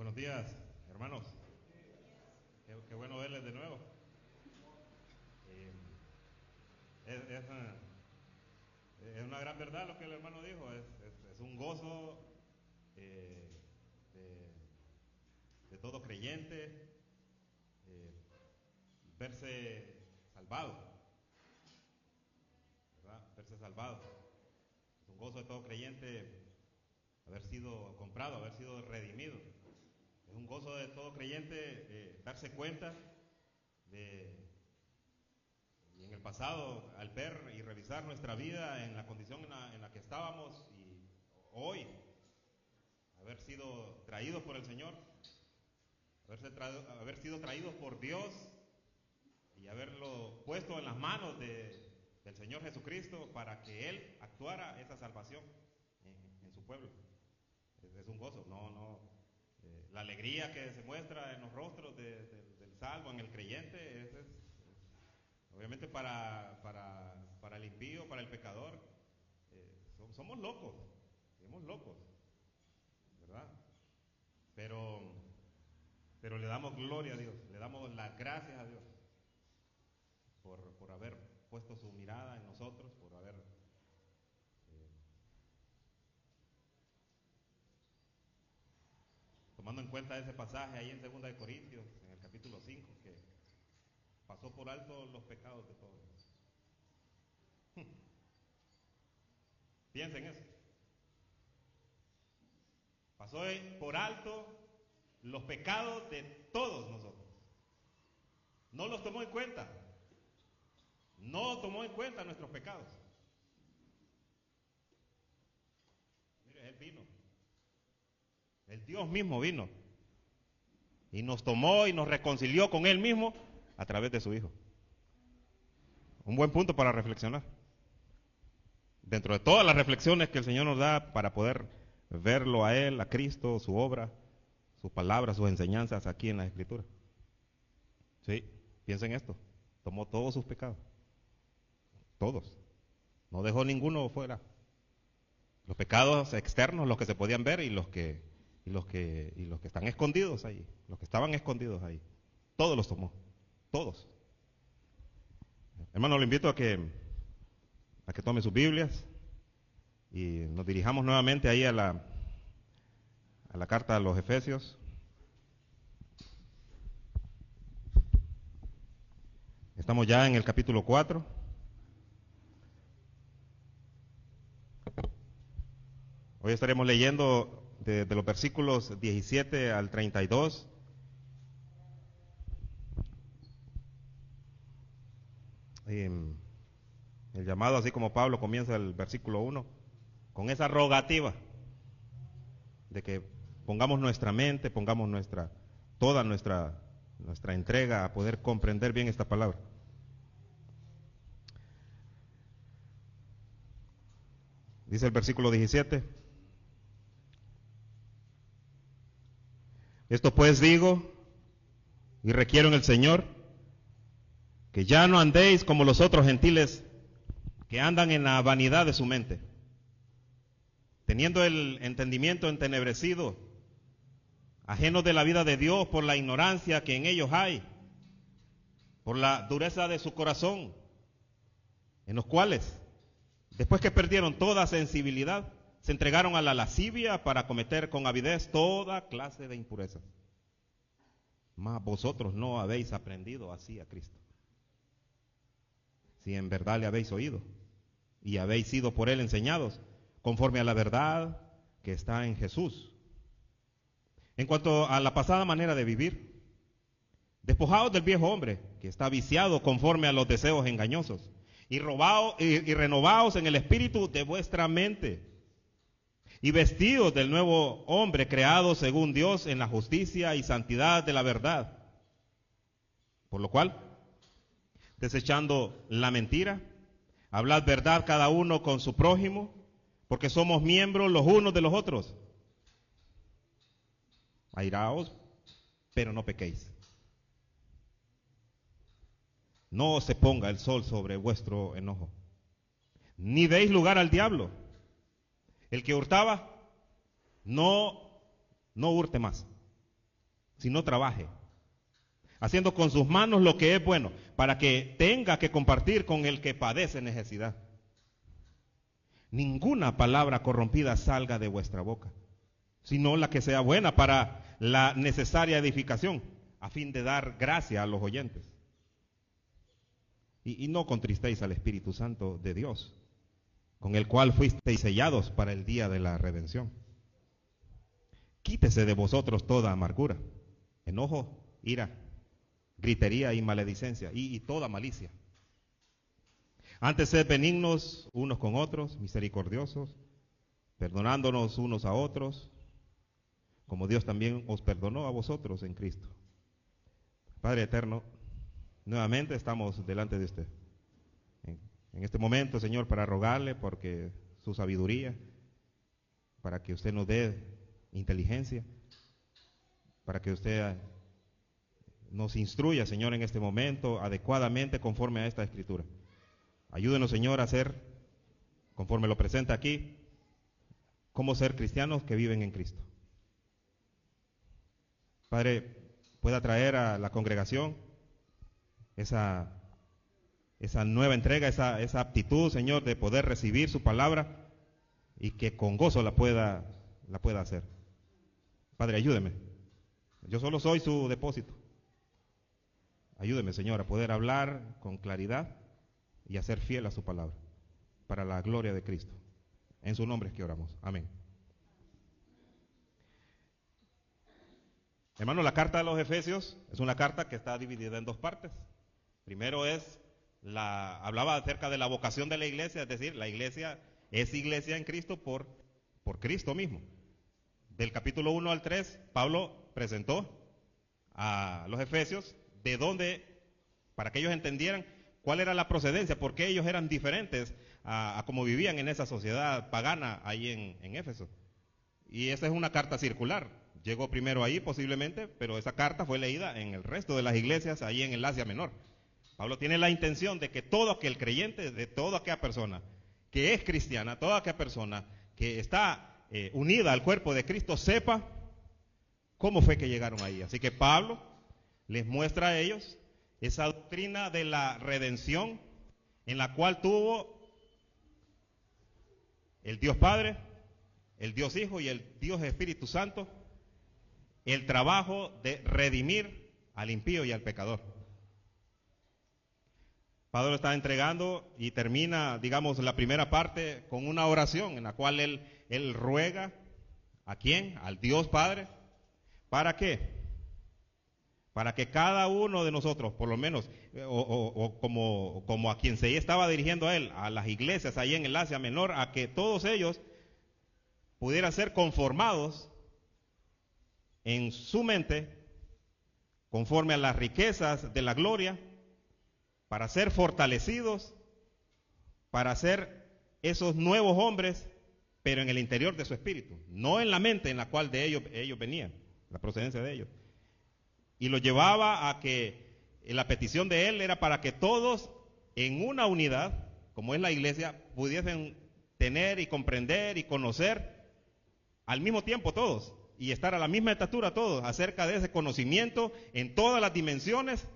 Buenos días, hermanos. Qué bueno verles de nuevo. Es una gran verdad lo que el hermano dijo. Es un gozo eh, de todo creyente verse salvado, ¿verdad? Verse salvado. Es un gozo de todo creyente haber sido comprado, haber sido redimido. Es un gozo de todo creyente darse cuenta y en el pasado, al ver y revisar nuestra vida en la condición en la que estábamos, y hoy haber sido traídos por el Señor, haber sido traídos por Dios y haberlo puesto en las manos del Señor Jesucristo para que Él actuara esa salvación en su pueblo. Es un gozo, la alegría que se muestra en los rostros del salvo, en el creyente, obviamente para el impío, para el pecador, somos locos, ¿verdad? Pero le damos gloria a Dios, le damos las gracias a Dios por haber puesto su mirada en nosotros, por haber tomando en cuenta ese pasaje ahí en 2 de Corintios, en el capítulo 5, que pasó por alto los pecados de todos. Piensen eso. Pasó por alto los pecados de todos nosotros. No los tomó en cuenta. No tomó en cuenta nuestros pecados. Mire, Él vino. El Dios mismo vino. Y nos tomó y nos reconcilió con Él mismo a través de su Hijo. Un buen punto para reflexionar. Dentro de todas las reflexiones que el Señor nos da para poder verlo a Él, a Cristo, su obra, sus palabras, sus enseñanzas aquí en la Escritura. Sí, piensen esto. Tomó todos sus pecados. Todos. No dejó ninguno fuera. Los pecados externos, los que se podían ver y los que están escondidos ahí, los que estaban escondidos ahí. Todos los tomó. Todos. Hermano, lo invito a que tome sus Biblias y nos dirijamos nuevamente ahí a la carta a los Efesios. Estamos ya en el capítulo 4. Hoy estaremos leyendo de los versículos 17 al 32. El llamado, así como Pablo comienza el versículo 1, con esa rogativa de que pongamos nuestra mente, pongamos toda nuestra entrega a poder comprender bien esta palabra. Dice el versículo 17: Esto pues digo y requiero en el Señor, que ya no andéis como los otros gentiles que andan en la vanidad de su mente, teniendo el entendimiento entenebrecido, ajenos de la vida de Dios por la ignorancia que en ellos hay, por la dureza de su corazón, en los cuales, después que perdieron toda sensibilidad, se entregaron a la lascivia para cometer con avidez toda clase de impurezas. Mas vosotros no habéis aprendido así a Cristo, si en verdad le habéis oído y habéis sido por Él enseñados, conforme a la verdad que está en Jesús. En cuanto a la pasada manera de vivir, despojaos del viejo hombre, que está viciado conforme a los deseos engañosos, y renovaos en el espíritu de vuestra mente, y vestidos del nuevo hombre creado según Dios en la justicia y santidad de la verdad. Por lo cual, desechando la mentira, hablad verdad cada uno con su prójimo, porque somos miembros los unos de los otros. Airaos, pero no pequéis. No se ponga el sol sobre vuestro enojo, ni deis lugar al diablo. El que hurtaba, no hurte más, sino trabaje, haciendo con sus manos lo que es bueno, para que tenga que compartir con el que padece necesidad. Ninguna palabra corrompida salga de vuestra boca, sino la que sea buena para la necesaria edificación, a fin de dar gracia a los oyentes. Y no contristéis al Espíritu Santo de Dios, con el cual fuisteis sellados para el día de la redención. Quítese de vosotros toda amargura, enojo, ira, gritería y maledicencia, y toda malicia. Antes sed benignos unos con otros, misericordiosos, perdonándonos unos a otros, como Dios también os perdonó a vosotros en Cristo. Padre eterno, nuevamente estamos delante de usted. En este momento, Señor, para rogarle porque su sabiduría, para que usted nos dé inteligencia, para que usted nos instruya, Señor, en este momento adecuadamente conforme a esta escritura. Ayúdenos, Señor, a ser, conforme lo presenta aquí, cómo ser cristianos que viven en Cristo. Padre, pueda traer a la congregación esa nueva entrega, esa aptitud, Señor, de poder recibir su palabra y que con gozo la pueda hacer. Padre, ayúdeme. Yo solo soy su depósito. Ayúdeme, Señor, a poder hablar con claridad y a ser fiel a su palabra, para la gloria de Cristo. En su nombre es que oramos. Amén. Hermano, la carta de los Efesios es una carta que está dividida en dos partes. Primero hablaba acerca de la vocación de la iglesia, es decir, la iglesia es iglesia en Cristo por Cristo mismo. Del capítulo 1 al 3, Pablo presentó a los Efesios de dónde, para que ellos entendieran cuál era la procedencia, por qué ellos eran diferentes a cómo vivían en esa sociedad pagana ahí en Éfeso. Y esa es una carta circular. Llegó primero ahí posiblemente, pero esa carta fue leída en el resto de las iglesias ahí en el Asia Menor. Pablo tiene la intención de que todo aquel creyente, de toda aquella persona que es cristiana, toda aquella persona que está unida al cuerpo de Cristo, sepa cómo fue que llegaron ahí. Así que Pablo les muestra a ellos esa doctrina de la redención en la cual tuvo el Dios Padre, el Dios Hijo y el Dios Espíritu Santo el trabajo de redimir al impío y al pecador. Pablo está entregando y termina, digamos, la primera parte con una oración en la cual él ruega ¿a quién? Al Dios Padre. ¿Para qué? Para que cada uno de nosotros, por lo menos, como a quien se estaba dirigiendo a él, a las iglesias ahí en el Asia Menor, a que todos ellos pudieran ser conformados en su mente conforme a las riquezas de la gloria, para ser fortalecidos, para ser esos nuevos hombres, pero en el interior de su espíritu, no en la mente en la cual de ellos venían, la procedencia de ellos. Y lo llevaba a que la petición de él era para que todos en una unidad, como es la iglesia, pudiesen tener y comprender y conocer al mismo tiempo todos, y estar a la misma estatura todos, acerca de ese conocimiento en todas las dimensiones,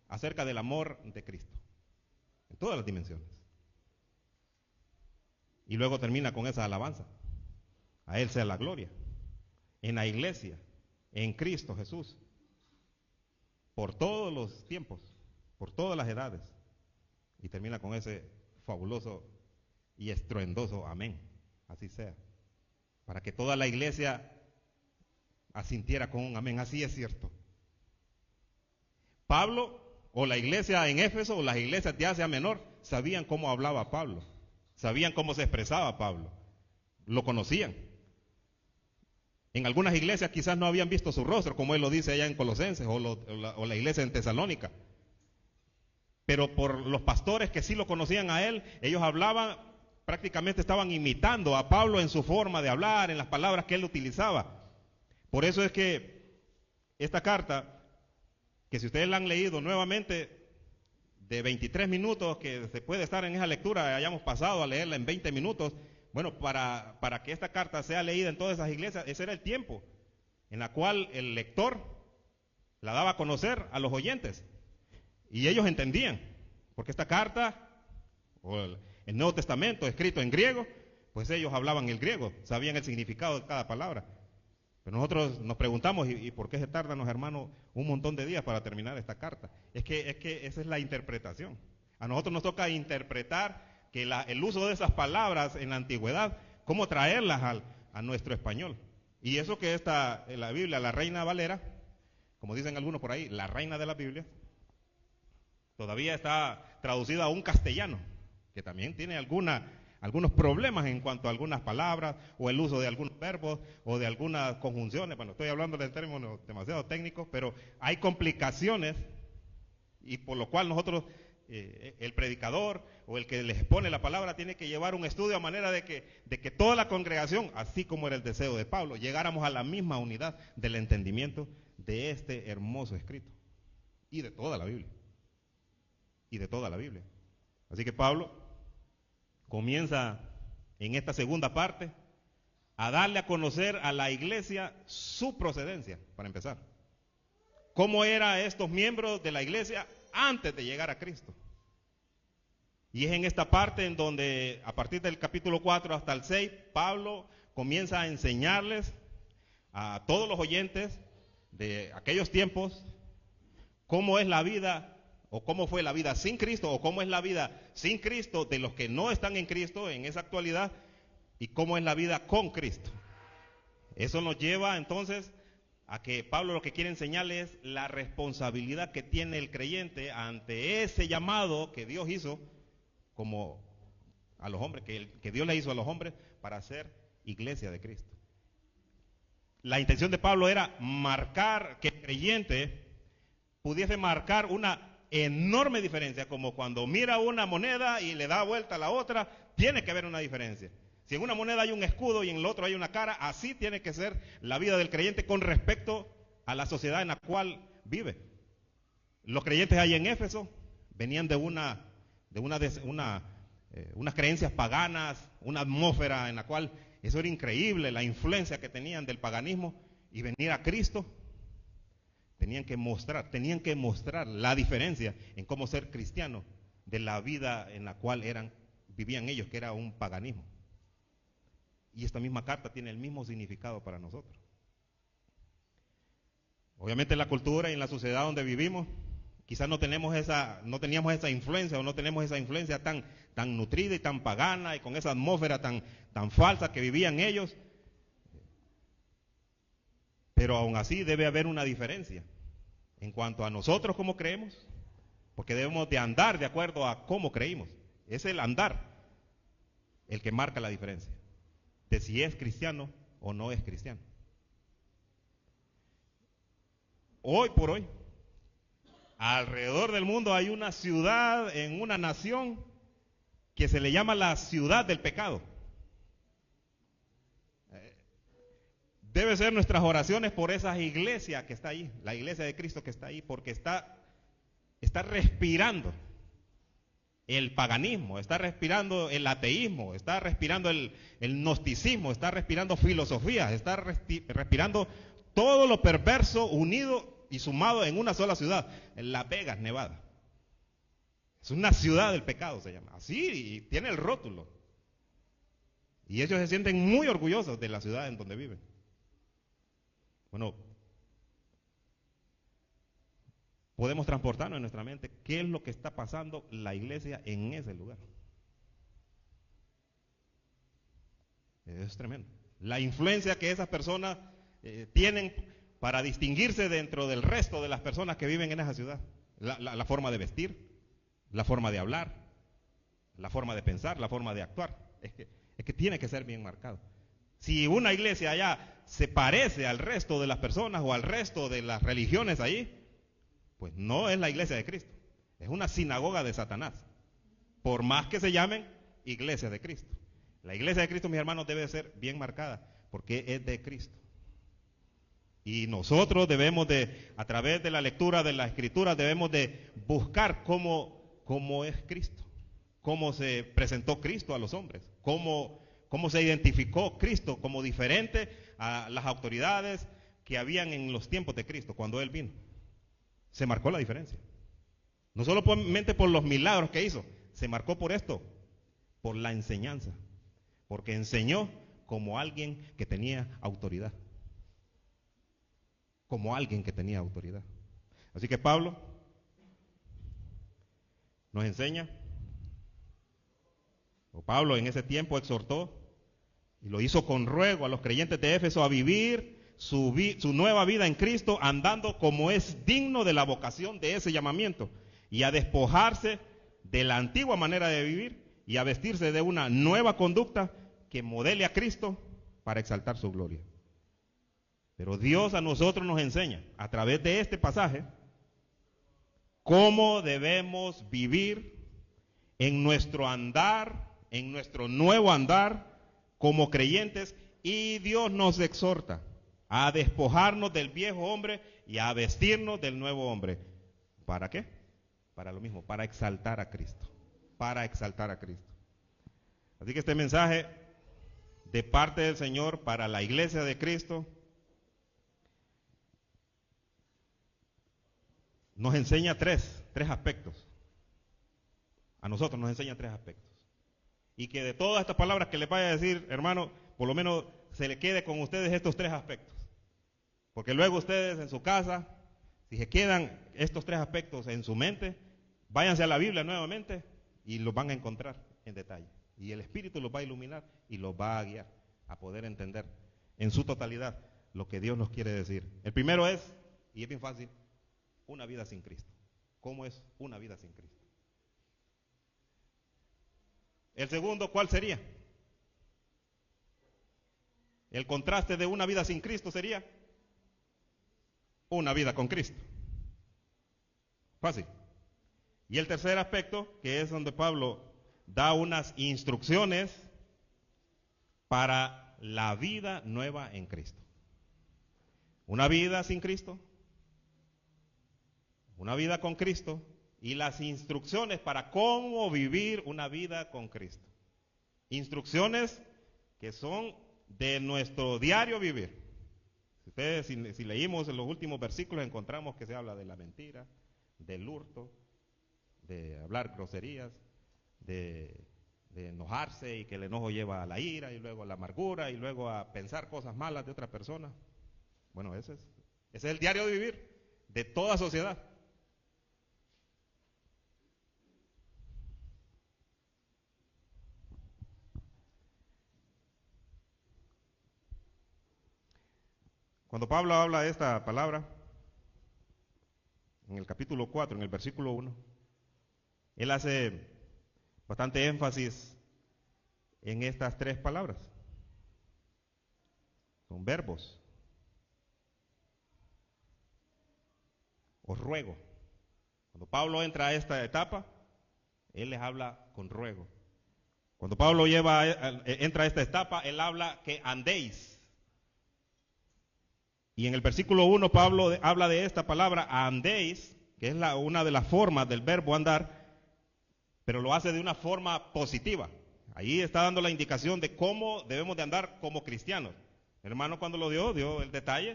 acerca del amor de Cristo, en todas las dimensiones. Y luego termina con esa alabanza: a Él sea la gloria, en la iglesia, en Cristo Jesús, por todos los tiempos, por todas las edades. Y termina con ese fabuloso y estruendoso amén, así sea, para que toda la iglesia asintiera con un amén. Así es cierto. Pablo, o la iglesia en Éfeso, o las iglesias de Asia Menor, sabían cómo hablaba Pablo, sabían cómo se expresaba Pablo, lo conocían. En algunas iglesias quizás no habían visto su rostro, como él lo dice allá en Colosenses, o la iglesia en Tesalónica. Pero por los pastores que sí lo conocían a él, ellos hablaban, prácticamente estaban imitando a Pablo en su forma de hablar, en las palabras que él utilizaba. Por eso es que esta carta, que si ustedes la han leído nuevamente, de 23 minutos, que se puede estar en esa lectura, hayamos pasado a leerla en 20 minutos, bueno, para que esta carta sea leída en todas esas iglesias, ese era el tiempo en la cual el lector la daba a conocer a los oyentes. Y ellos entendían, porque esta carta, o el Nuevo Testamento escrito en griego, pues ellos hablaban el griego, sabían el significado de cada palabra. Pero nosotros nos preguntamos, ¿y por qué se tardan los hermanos un montón de días para terminar esta carta? Es que esa es la interpretación. A nosotros nos toca interpretar que el uso de esas palabras en la antigüedad, cómo traerlas a nuestro español. Y eso que está en la Biblia, la Reina Valera, como dicen algunos por ahí, la reina de la Biblia, todavía está traducida a un castellano, que también tiene algunos problemas en cuanto a algunas palabras, o el uso de algunos verbos, o de algunas conjunciones. Bueno, estoy hablando de términos demasiado técnicos, pero hay complicaciones, y por lo cual nosotros, el predicador, o el que les expone la palabra, tiene que llevar un estudio a manera de que toda la congregación, así como era el deseo de Pablo, llegáramos a la misma unidad del entendimiento de este hermoso escrito, y de toda la Biblia. Y de toda la Biblia. Así que Pablo comienza en esta segunda parte a darle a conocer a la iglesia su procedencia, para empezar. ¿Cómo eran estos miembros de la iglesia antes de llegar a Cristo? Y es en esta parte en donde, a partir del capítulo 4 hasta el 6, Pablo comienza a enseñarles a todos los oyentes de aquellos tiempos cómo es la vida, o cómo fue la vida sin Cristo, o cómo es la vida sin Cristo de los que no están en Cristo en esa actualidad, y cómo es la vida con Cristo. Eso nos lleva entonces a que Pablo lo que quiere enseñarles es la responsabilidad que tiene el creyente ante ese llamado que Dios hizo como a los hombres, que Dios le hizo a los hombres para ser iglesia de Cristo. La intención de Pablo era marcar, que el creyente pudiese marcar una enorme diferencia, como cuando mira una moneda y le da vuelta a la otra, tiene que haber una diferencia. Si en una moneda hay un escudo y en el otro hay una cara, así tiene que ser la vida del creyente con respecto a la sociedad en la cual vive. Los creyentes ahí en Éfeso venían de unas creencias paganas, una atmósfera en la cual eso era increíble, la influencia que tenían del paganismo, y venir a Cristo, tenían que mostrar la diferencia en cómo ser cristiano de la vida en la cual vivían ellos, que era un paganismo. Y esta misma carta tiene el mismo significado para nosotros. Obviamente en la cultura y en la sociedad donde vivimos, quizás no teníamos esa influencia, o no tenemos esa influencia tan nutrida y tan pagana, y con esa atmósfera tan falsa que vivían ellos. Pero aún así debe haber una diferencia en cuanto a nosotros cómo creemos, porque debemos de andar de acuerdo a cómo creímos. Es el andar el que marca la diferencia de si es cristiano o no es cristiano. Hoy por hoy, alrededor del mundo hay una ciudad, en una nación, que se le llama la ciudad del pecado. Debe ser nuestras oraciones por esa iglesia que está ahí, la iglesia de Cristo que está ahí, porque está respirando el paganismo, está respirando el ateísmo, está respirando el gnosticismo, está respirando filosofías, está respirando todo lo perverso unido y sumado en una sola ciudad, en Las Vegas, Nevada. Es una ciudad del pecado, se llama. Así, y tiene el rótulo. Y ellos se sienten muy orgullosos de la ciudad en donde viven. Bueno, podemos transportarnos en nuestra mente qué es lo que está pasando la iglesia en ese lugar. Es tremendo. La influencia que esas personas tienen para distinguirse dentro del resto de las personas que viven en esa ciudad. La forma de vestir, la forma de hablar, la forma de pensar, la forma de actuar. Es que tiene que ser bien marcado. Si una iglesia allá se parece al resto de las personas o al resto de las religiones ahí, pues no es la iglesia de Cristo. Es una sinagoga de Satanás. Por más que se llamen iglesia de Cristo. La iglesia de Cristo, mis hermanos, debe ser bien marcada porque es de Cristo. Y nosotros debemos de, a través de la lectura de la Escritura, debemos de buscar cómo es Cristo, cómo se presentó Cristo a los hombres, cómo se identificó Cristo como diferente a las autoridades que habían en los tiempos de Cristo, cuando Él vino. se marcó la diferencia. No solamente por los milagros que hizo, se marcó por esto, por la enseñanza, porque enseñó como alguien que tenía autoridad, como alguien que tenía autoridad. Así que Pablo nos enseña, o Pablo en ese tiempo exhortó, y lo hizo con ruego a los creyentes de Éfeso a vivir su nueva vida en Cristo, andando como es digno de la vocación de ese llamamiento, y a despojarse de la antigua manera de vivir y a vestirse de una nueva conducta que modele a Cristo para exaltar su gloria. Pero Dios a nosotros nos enseña a través de este pasaje cómo debemos vivir en nuestro andar, en nuestro nuevo andar como creyentes, y Dios nos exhorta a despojarnos del viejo hombre y a vestirnos del nuevo hombre. ¿Para qué? Para lo mismo, para exaltar a Cristo, para exaltar a Cristo. Así que este mensaje de parte del Señor para la iglesia de Cristo nos enseña tres aspectos. A nosotros nos enseña tres aspectos. Y que de todas estas palabras que les vaya a decir, hermano, por lo menos se le quede con ustedes estos tres aspectos. Porque luego ustedes en su casa, si se quedan estos tres aspectos en su mente, váyanse a la Biblia nuevamente y los van a encontrar en detalle. Y el Espíritu los va a iluminar y los va a guiar a poder entender en su totalidad lo que Dios nos quiere decir. El primero es, y es bien fácil, una vida sin Cristo. ¿Cómo es una vida sin Cristo? El segundo, ¿cuál sería? El contraste de una vida sin Cristo sería una vida con Cristo. Fácil. Y el tercer aspecto, que es donde Pablo da unas instrucciones para la vida nueva en Cristo. Una vida sin Cristo, una vida con Cristo, y las instrucciones para cómo vivir una vida con Cristo. Instrucciones que son de nuestro diario vivir. Si leímos en los últimos versículos, encontramos que se habla de la mentira, del hurto, de hablar groserías, de enojarse, y que el enojo lleva a la ira y luego a la amargura y luego a pensar cosas malas de otra persona. Bueno, ese es el diario de vivir de toda sociedad. Cuando Pablo habla de esta palabra, en el capítulo 4, en el versículo 1, él hace bastante énfasis en estas tres palabras. Son verbos. Os ruego. Cuando Pablo entra a esta etapa, él les habla con ruego. Cuando Pablo entra a esta etapa, él habla que andéis. Y en el versículo 1 Pablo habla de esta palabra andéis, que es una de las formas del verbo andar, pero lo hace de una forma positiva. Ahí está dando la indicación de cómo debemos de andar como cristianos. El hermano cuando lo dio el detalle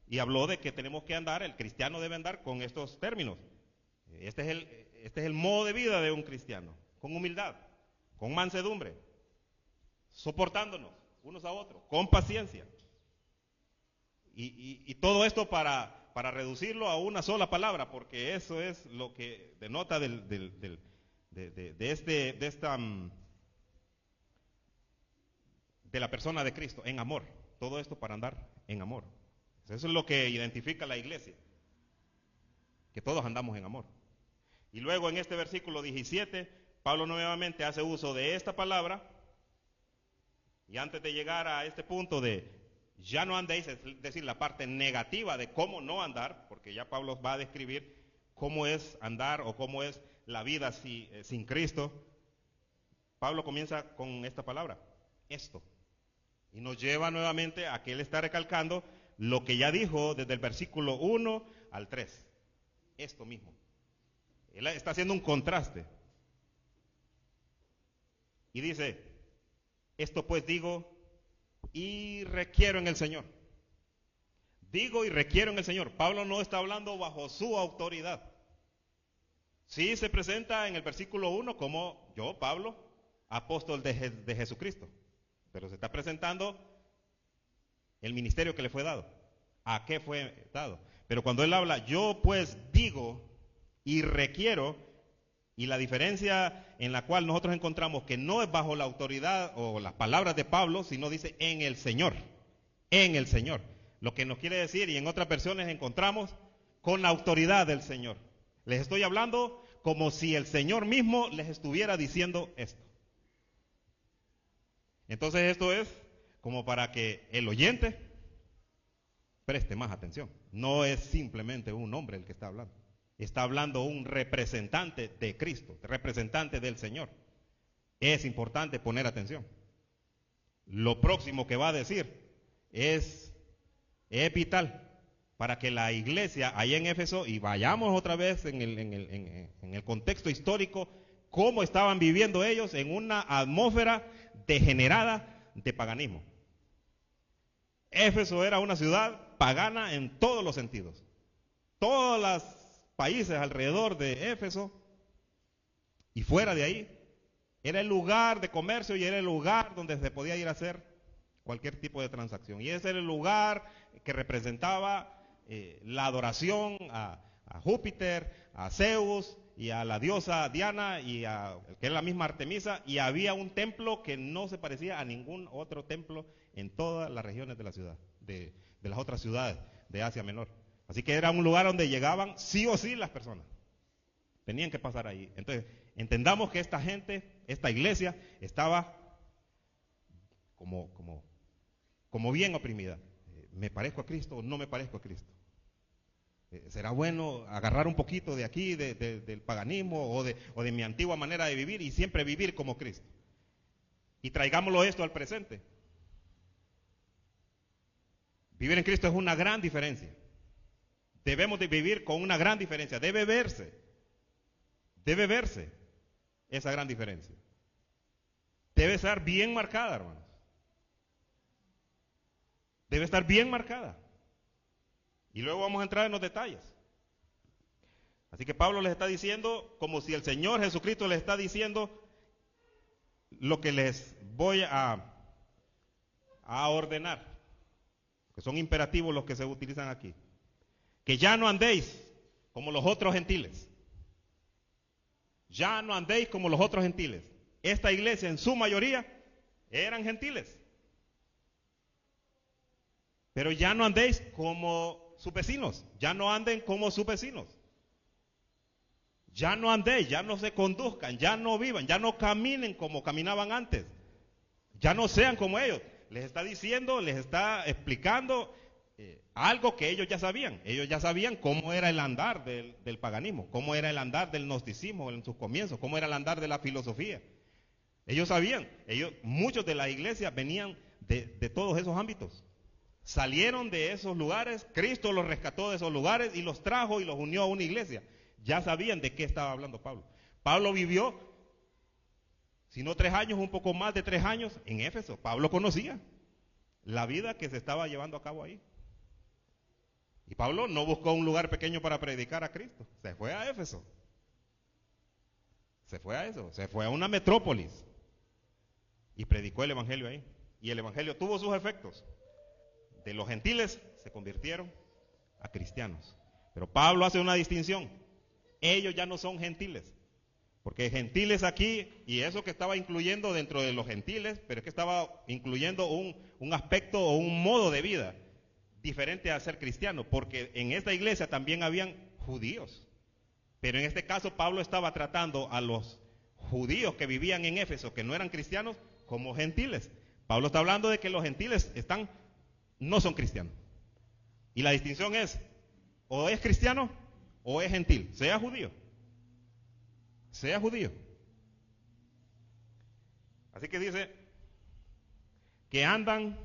y habló de que tenemos que andar, el cristiano debe andar con estos términos. Este es el modo de vida de un cristiano, con humildad, con mansedumbre, soportándonos unos a otros, con paciencia. Y todo esto para reducirlo a una sola palabra, porque eso es lo que denota de la persona de Cristo, en amor. Todo esto para andar en amor. Eso es lo que identifica la iglesia, que todos andamos en amor. Y luego en este versículo 17, Pablo nuevamente hace uso de esta palabra, y antes de llegar a este punto de ya no andéis, es decir, la parte negativa de cómo no andar, porque ya Pablo va a describir cómo es andar o cómo es la vida sin Cristo. Pablo comienza con esta palabra, esto, y nos lleva nuevamente a que él está recalcando lo que ya dijo desde el versículo 1 al 3, esto mismo. Él está haciendo un contraste y dice, esto pues digo y requiero en el Señor, Digo y requiero en el Señor. Pablo no está hablando bajo su autoridad. Sí se presenta en el versículo 1 como yo, Pablo, apóstol de Jesucristo. Pero se está presentando el ministerio que le fue dado. ¿A qué fue dado? Pero cuando él habla, yo pues digo y requiero, y la diferencia en la cual nosotros encontramos que no es bajo la autoridad o las palabras de Pablo, sino dice en el Señor. En el Señor. Lo que nos quiere decir, y en otras versiones encontramos, con la autoridad del Señor. Les estoy hablando como si el Señor mismo les estuviera diciendo esto. Entonces esto es como para que el oyente preste más atención. No es simplemente un hombre el que está hablando. Está hablando un representante de Cristo, representante del Señor. Es importante poner atención. Lo próximo que va a decir es vital para que la iglesia allá en Éfeso, y vayamos otra vez en el contexto histórico, cómo estaban viviendo ellos en una atmósfera degenerada de paganismo. Éfeso era una ciudad pagana en todos los sentidos. Todos los países alrededor de Éfeso y fuera de ahí era el lugar de comercio y era el lugar donde se podía ir a hacer cualquier tipo de transacción. Y ese era el lugar que representaba la adoración a Júpiter, a Zeus y a la diosa Diana y que es la misma Artemisa, y había un templo que no se parecía a ningún otro templo en todas las regiones de la ciudad, de las otras ciudades de Asia Menor. Así que era un lugar donde llegaban sí o sí las personas. Tenían que pasar ahí. Entonces, entendamos que esta gente, esta iglesia, estaba como bien oprimida. ¿Me parezco a Cristo o no me parezco a Cristo? ¿Será bueno agarrar un poquito de aquí, del paganismo o de mi antigua manera de vivir y siempre vivir como Cristo? Y traigámoslo esto al presente. Vivir en Cristo es una gran diferencia. Debemos de vivir con una gran diferencia. Debe verse esa gran diferencia. Debe estar bien marcada, hermanos. Debe estar bien marcada. Y luego vamos a entrar en los detalles. Así que Pablo les está diciendo, como si el Señor Jesucristo les está diciendo lo que les voy a ordenar, que son imperativos los que se utilizan aquí. Que ya no andéis como los otros gentiles. Ya no andéis como los otros gentiles. Esta iglesia en su mayoría eran gentiles. Pero ya no andéis como sus vecinos. Ya no anden como sus vecinos. Ya no andéis, ya no se conduzcan, ya no vivan, ya no caminen como caminaban antes. Ya no sean como ellos. Les está diciendo, les está explicando algo que ellos ya sabían. Ellos ya sabían cómo era el andar del paganismo, cómo era el andar del gnosticismo en sus comienzos, cómo era el andar de la filosofía. Ellos sabían, muchos de la iglesia venían de todos esos ámbitos. Salieron de esos lugares, Cristo los rescató de esos lugares y los trajo y los unió a una iglesia. Ya sabían de qué estaba hablando Pablo. Pablo vivió, si no 3 años, un poco más de 3 años en Éfeso. Pablo conocía la vida que se estaba llevando a cabo ahí. Y Pablo no buscó un lugar pequeño para predicar a Cristo. Se fue a Éfeso. Se fue a eso. Se fue a una metrópolis. Y predicó el evangelio ahí. Y el evangelio tuvo sus efectos. De los gentiles se convirtieron a cristianos. Pero Pablo hace una distinción. Ellos ya no son gentiles. Porque gentiles aquí, y eso que estaba incluyendo dentro de los gentiles, pero es que estaba incluyendo un aspecto o un modo de vida diferente a ser cristiano, porque en esta iglesia también habían judíos. Pero en este caso Pablo estaba tratando a los judíos que vivían en Éfeso, que no eran cristianos, como gentiles. Pablo está hablando de que los gentiles no son cristianos. Y la distinción es, o es cristiano o es gentil, sea judío. Sea judío. Así que dice que andan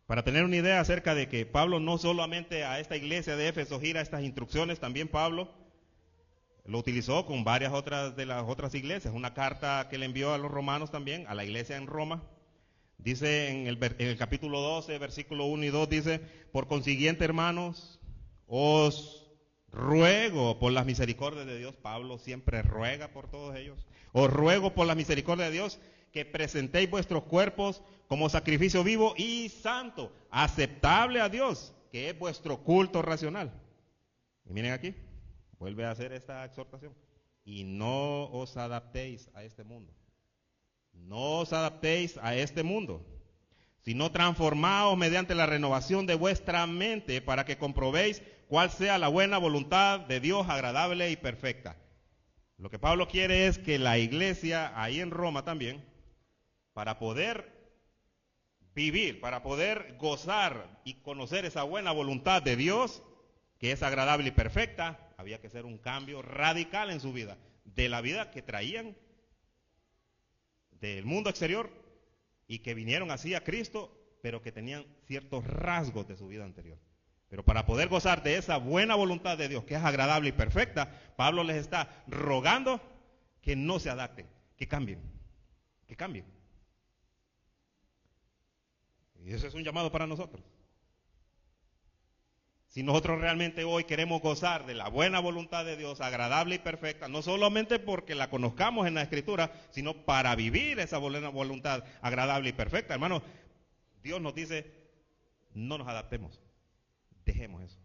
para tener una idea acerca de que Pablo no solamente a esta iglesia de Éfeso gira estas instrucciones, también Pablo Lo utilizó con varias otras de las otras iglesias. Una carta que le envió a los romanos también, a la iglesia en Roma. Dice en el capítulo 12, versículo 1 y 2, dice: por consiguiente, hermanos, os ruego por las misericordias de Dios. Pablo siempre ruega por todos ellos. Os ruego por la misericordia de Dios que presentéis vuestros cuerpos como sacrificio vivo y santo, aceptable a Dios, que es vuestro culto racional. Y miren aquí, vuelve a hacer esta exhortación. Y no os adaptéis a este mundo. No os adaptéis a este mundo, sino transformaos mediante la renovación de vuestra mente para que comprobéis cuál sea la buena voluntad de Dios, agradable y perfecta. Lo que Pablo quiere es que la iglesia ahí en Roma también, para poder vivir, para poder gozar y conocer esa buena voluntad de Dios, que es agradable y perfecta, había que hacer un cambio radical en su vida, de la vida que traían del mundo exterior y que vinieron así a Cristo, pero que tenían ciertos rasgos de su vida anterior. Pero para poder gozar de esa buena voluntad de Dios, que es agradable y perfecta, Pablo les está rogando que no se adapten, que cambien, que cambien. Y eso es un llamado para nosotros. Si nosotros realmente hoy queremos gozar de la buena voluntad de Dios, agradable y perfecta, no solamente porque la conozcamos en la Escritura, sino para vivir esa buena voluntad agradable y perfecta, hermano, Dios nos dice: no nos adaptemos, dejemos eso.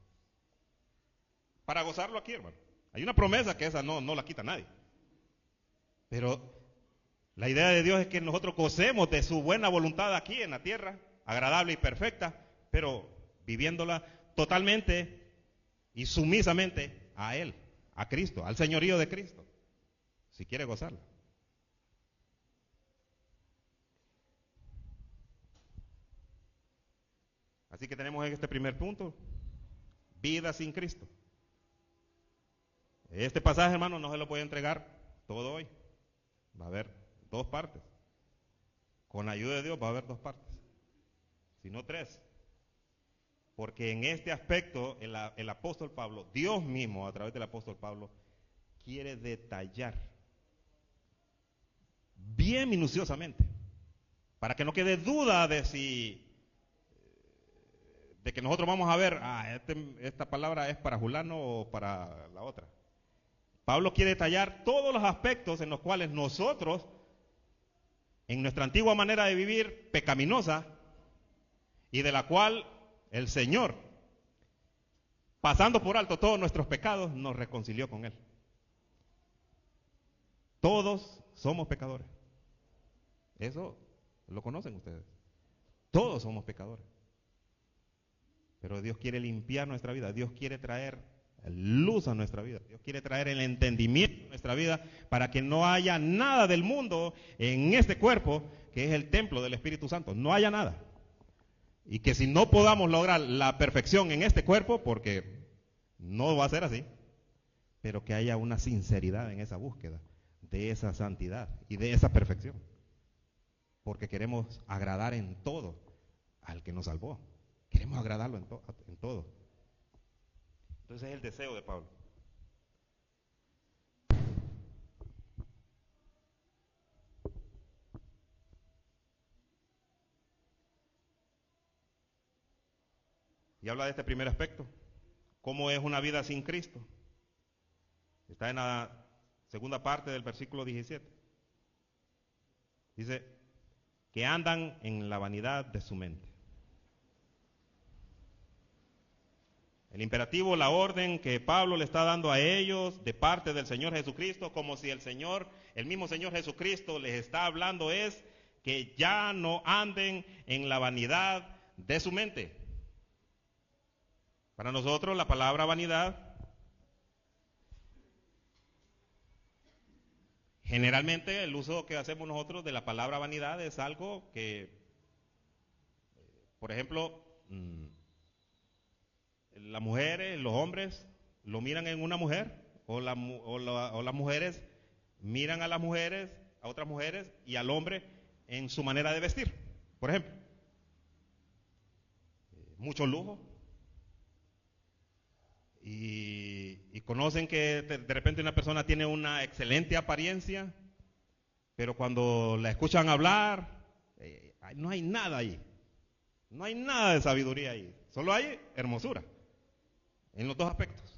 Para gozarlo aquí, hermano. Hay una promesa que esa no la quita nadie. Pero la idea de Dios es que nosotros gocemos de su buena voluntad aquí en la tierra, agradable y perfecta, pero viviéndola totalmente y sumisamente a Él, a Cristo, al señorío de Cristo, si quiere gozarla. Así que tenemos este primer punto: vida sin Cristo. Este pasaje, hermano, no se lo puede entregar todo hoy. Va a haber dos partes. Con la ayuda de Dios va a haber dos partes, si no tres. Porque en este aspecto el apóstol Pablo, Dios mismo a través del apóstol Pablo, quiere detallar bien minuciosamente, para que no quede duda de que nosotros vamos a ver, esta palabra es para Julano o para la otra. Pablo quiere detallar todos los aspectos en los cuales nosotros, en nuestra antigua manera de vivir pecaminosa, y de la cual el Señor, pasando por alto todos nuestros pecados, nos reconcilió con Él. Todos somos pecadores. Eso lo conocen ustedes. Todos somos pecadores. Pero Dios quiere limpiar nuestra vida. Dios quiere traer luz a nuestra vida. Dios quiere traer el entendimiento a nuestra vida para que no haya nada del mundo en este cuerpo, que es el templo del Espíritu Santo. No haya nada. Y que si no podamos lograr la perfección en este cuerpo, porque no va a ser así, pero que haya una sinceridad en esa búsqueda de esa santidad y de esa perfección. Porque queremos agradar en todo al que nos salvó. Queremos agradarlo en todo. Entonces es el deseo de Pablo. Y habla de este primer aspecto. ¿Cómo es una vida sin Cristo? Está en la segunda parte del versículo 17. Dice que andan en la vanidad de su mente. El imperativo, la orden que Pablo le está dando a ellos de parte del Señor Jesucristo, como si el mismo Señor Jesucristo les está hablando, es que ya no anden en la vanidad de su mente. Para nosotros la palabra vanidad, generalmente el uso que hacemos nosotros de la palabra vanidad es algo que, por ejemplo, las mujeres, los hombres lo miran en una mujer, o las mujeres miran a las mujeres, a otras mujeres y al hombre en su manera de vestir, por ejemplo. Mucho lujo. Y y conocen que de repente una persona tiene una excelente apariencia, pero cuando la escuchan hablar, no hay nada ahí. No hay nada de sabiduría ahí. Solo hay hermosura. En los dos aspectos.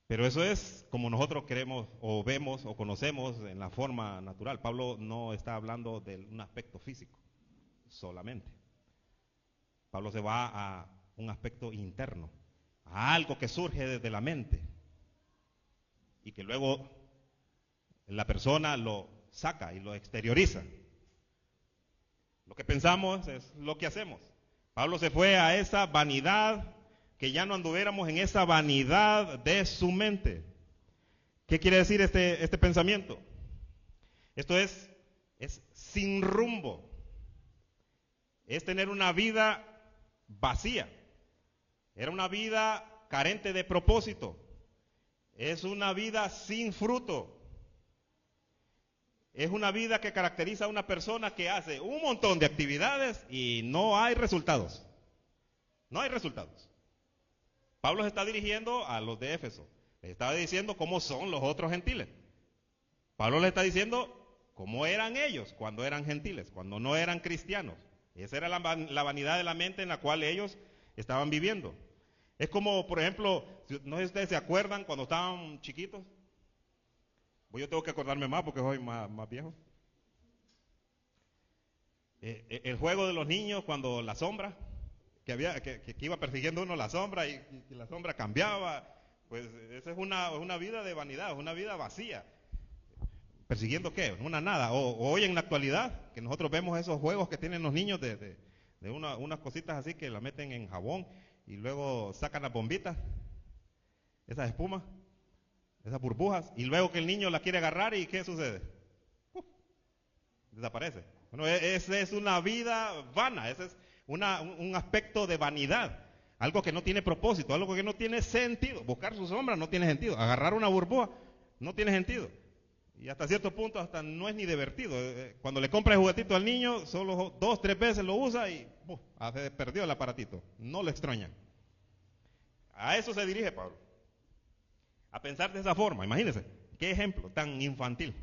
Pero eso es como nosotros queremos o vemos o conocemos en la forma natural. Pablo no está hablando de un aspecto físico solamente. Pablo se va a un aspecto interno, a algo que surge desde la mente y que luego la persona lo saca y lo exterioriza. Lo que pensamos es lo que hacemos. Pablo se fue a esa vanidad, que ya no anduviéramos en esa vanidad de su mente. ¿Qué quiere decir este pensamiento? Esto es sin rumbo. Es tener una vida vacía. Era una vida carente de propósito. Es una vida sin fruto. Es una vida que caracteriza a una persona que hace un montón de actividades y no hay resultados. No hay resultados. Pablo se está dirigiendo a los de Éfeso. Le está diciendo cómo son los otros gentiles. Pablo le está diciendo cómo eran ellos cuando eran gentiles, cuando no eran cristianos. Esa era la vanidad de la mente en la cual ellos estaban viviendo. Es como, por ejemplo, no sé si ustedes se acuerdan cuando estaban chiquitos. Pues yo tengo que acordarme más porque soy más viejo. El juego de los niños cuando la sombra, que iba persiguiendo uno la sombra y la sombra cambiaba, pues esa es una vida de vanidad, es una vida vacía. ¿Persiguiendo qué? Una nada. O hoy en la actualidad, que nosotros vemos esos juegos que tienen los niños de unas cositas así que la meten en jabón y luego sacan las bombitas, esas espumas, esas burbujas, y luego que el niño la quiere agarrar y ¿qué sucede? Desaparece. Bueno, esa es una vida vana, ese es un aspecto de vanidad, algo que no tiene propósito, algo que no tiene sentido. Buscar su sombra no tiene sentido, agarrar una burbuja no tiene sentido. Y hasta cierto punto hasta no es ni divertido. Cuando le compra el juguetito al niño, solo 2, 3 veces lo usa y se perdió el aparatito. No lo extraña. A eso se dirige Pablo. A pensar de esa forma. Imagínense, qué ejemplo tan infantil.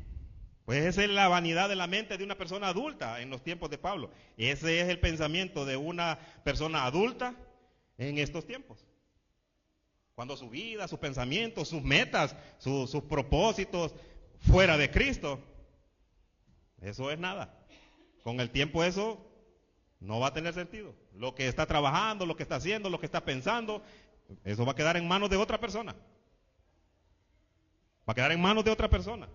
Pues esa es la vanidad de la mente de una persona adulta en los tiempos de Pablo. Ese es el pensamiento de una persona adulta en estos tiempos. Cuando su vida, sus pensamientos, sus metas, sus propósitos fuera de Cristo, eso es nada. Con el tiempo eso no va a tener sentido. Lo que está trabajando, lo que está haciendo, lo que está pensando, eso va a quedar en manos de otra persona. Va a quedar en manos de otra persona.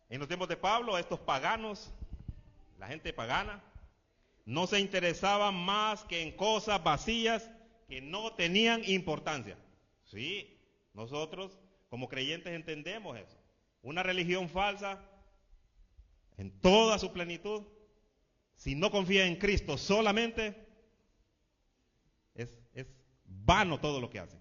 En los tiempos de Pablo, estos paganos, la gente pagana, no se interesaban más que en cosas vacías que no tenían importancia. Sí, nosotros como creyentes entendemos eso. Una religión falsa, en toda su plenitud, si no confía en Cristo solamente, es vano todo lo que hace.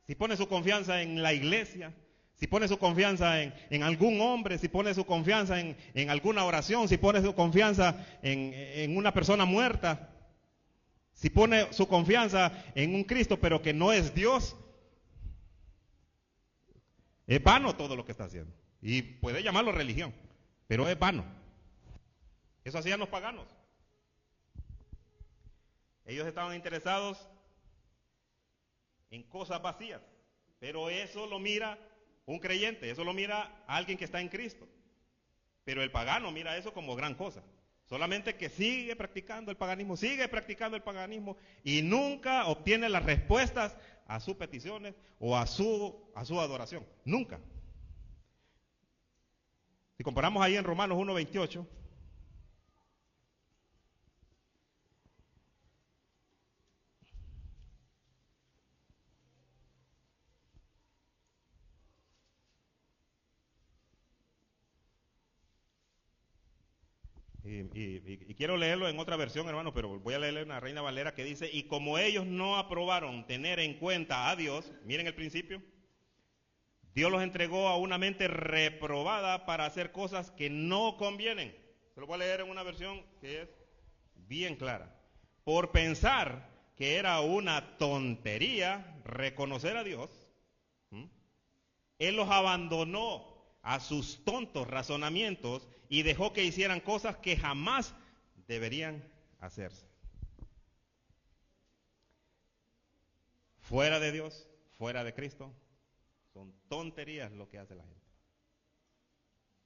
Si pone su confianza en la iglesia, si pone su confianza en algún hombre, si pone su confianza en alguna oración, si pone su confianza en una persona muerta, si pone su confianza en un Cristo pero que no es Dios, es vano todo lo que está haciendo. Y puede llamarlo religión, pero es vano. Eso hacían los paganos. Ellos estaban interesados en cosas vacías, pero eso lo mira un creyente, eso lo mira alguien que está en Cristo. Pero el pagano mira eso como gran cosa. Solamente que sigue practicando el paganismo y nunca obtiene las respuestas a sus peticiones o a su adoración. Nunca. Si comparamos ahí en Romanos 1:28, y quiero leerlo en otra versión, hermano, pero voy a leerle una Reina Valera que dice: y como ellos no aprobaron tener en cuenta a Dios, miren el principio, Dios los entregó a una mente reprobada para hacer cosas que no convienen. Se lo voy a leer en una versión que es bien clara. Por pensar que era una tontería reconocer a Dios, Él los abandonó a sus tontos razonamientos y dejó que hicieran cosas que jamás deberían hacerse. Fuera de Dios, fuera de Cristo, son tonterías lo que hace la gente.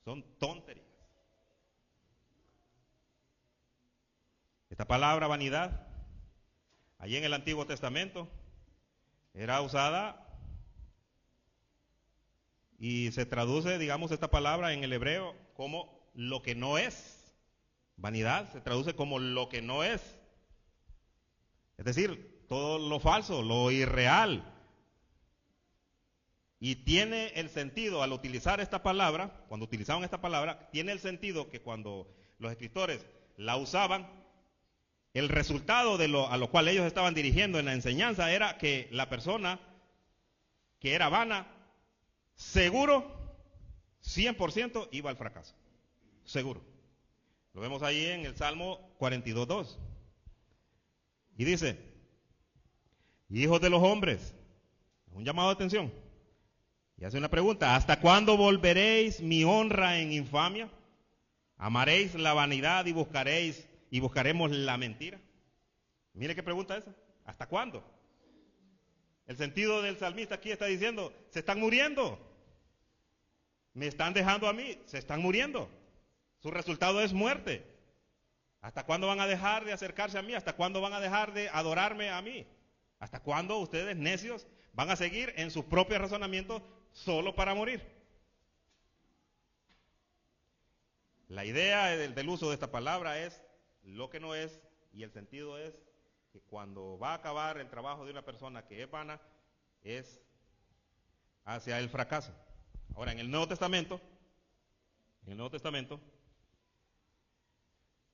Son tonterías. Esta palabra vanidad, allí en el Antiguo Testamento, era usada y se traduce, digamos, esta palabra en el hebreo como lo que no es. Vanidad se traduce como lo que no es. Es decir, todo lo falso, lo irreal. Y tiene el sentido, al utilizar esta palabra, cuando utilizaban esta palabra, tiene el sentido que cuando los escritores la usaban, el resultado a lo cual ellos estaban dirigiendo en la enseñanza era que la persona que era vana, seguro, 100% iba al fracaso. Seguro. Lo vemos ahí en el Salmo 42:2. Y dice, hijos de los hombres, un llamado de atención. Y hace una pregunta, ¿hasta cuándo volveréis mi honra en infamia? ¿Amaréis la vanidad y buscaremos la mentira? Mire qué pregunta esa. ¿Hasta cuándo? El sentido del salmista aquí está diciendo, se están muriendo. Me están dejando a mí, se están muriendo. Su resultado es muerte. ¿Hasta cuándo van a dejar de acercarse a mí? ¿Hasta cuándo van a dejar de adorarme a mí? ¿Hasta cuándo ustedes necios van a seguir en sus propios razonamientos solo para morir? La idea del uso de esta palabra es lo que no es, y el sentido es que cuando va a acabar el trabajo de una persona que es vana, es hacia el fracaso. Ahora, en el Nuevo Testamento,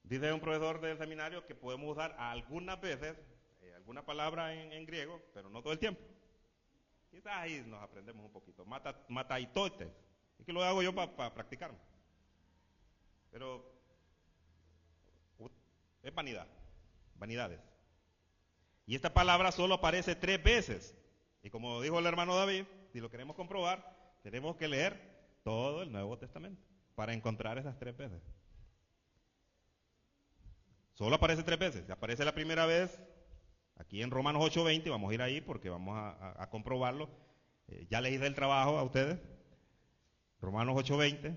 dice un profesor del seminario que podemos usar algunas veces alguna palabra en griego, pero no todo el tiempo. Quizás ahí nos aprendemos un poquito. Mataitotes. Es que lo hago yo para practicarme. Pero es vanidad, vanidades. Y esta palabra solo aparece 3 veces. Y como dijo el hermano David, si lo queremos comprobar, tenemos que leer todo el Nuevo Testamento para encontrar esas 3 veces. Solo aparece 3 veces. Aparece la primera vez aquí en Romanos 8:20, vamos a ir ahí porque vamos a comprobarlo. Ya les hice el trabajo a ustedes. Romanos 8:20,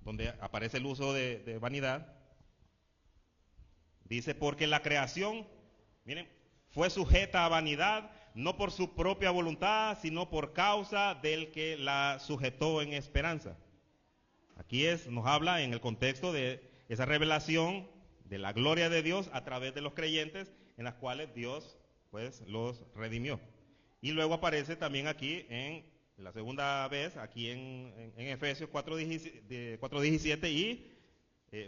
donde aparece el uso de vanidad. Dice, porque la creación, miren, fue sujeta a vanidad, no por su propia voluntad, sino por causa del que la sujetó en esperanza. Aquí nos habla en el contexto de esa revelación de la gloria de Dios a través de los creyentes, en las cuales Dios pues los redimió. Y luego aparece también aquí en la segunda vez, aquí en Efesios 4:17 y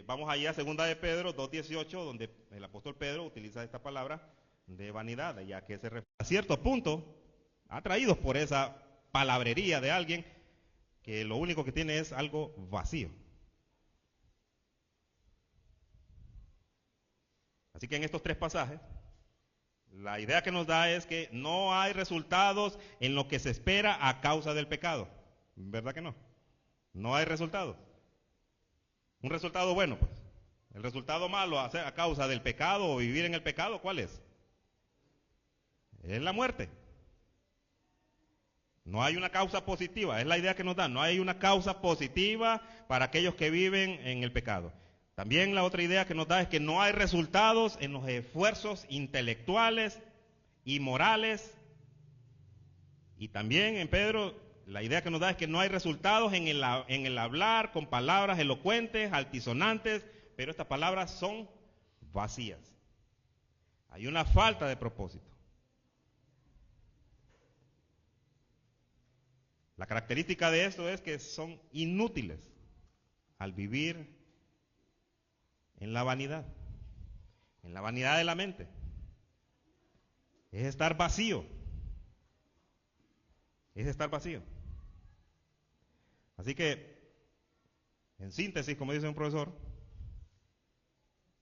vamos allí a segunda de Pedro 2:18, donde el apóstol Pedro utiliza esta palabra de vanidad, ya que se refiere a cierto punto, atraídos por esa palabrería de alguien que lo único que tiene es algo vacío. Así que en estos 3 pasajes, la idea que nos da es que no hay resultados en lo que se espera a causa del pecado. ¿Verdad que no? No hay resultados. Un resultado bueno, pues. El resultado malo a causa del pecado o vivir en el pecado, ¿cuál es? Es la muerte. No hay una causa positiva, es la idea que nos da. No hay una causa positiva para aquellos que viven en el pecado. También la otra idea que nos da es que no hay resultados en los esfuerzos intelectuales y morales. Y también en Pedro, la idea que nos da es que no hay resultados en el hablar con palabras elocuentes, altisonantes, pero estas palabras son vacías. Hay una falta de propósito. La característica de esto es que son inútiles al vivir en la vanidad de la mente. Es estar vacío. Así que En síntesis, como dice un profesor,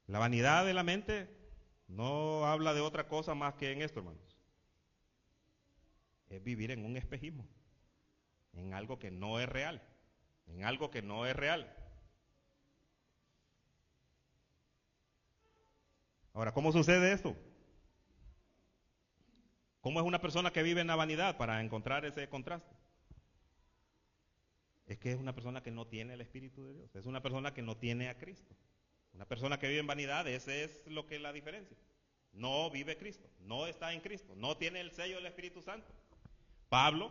la vanidad de la mente no habla de otra cosa más que en esto, hermanos. Es vivir en un espejismo, en algo que no es real, en algo que no es real. Ahora, ¿cómo sucede esto? ¿Cómo es una persona que vive en la vanidad para encontrar ese contraste? Es que es una persona que no tiene el Espíritu de Dios, es una persona que no tiene a Cristo. Una persona que vive en vanidad, ese es lo que es la diferencia. No vive Cristo, no está en Cristo, no tiene el sello del Espíritu Santo. Pablo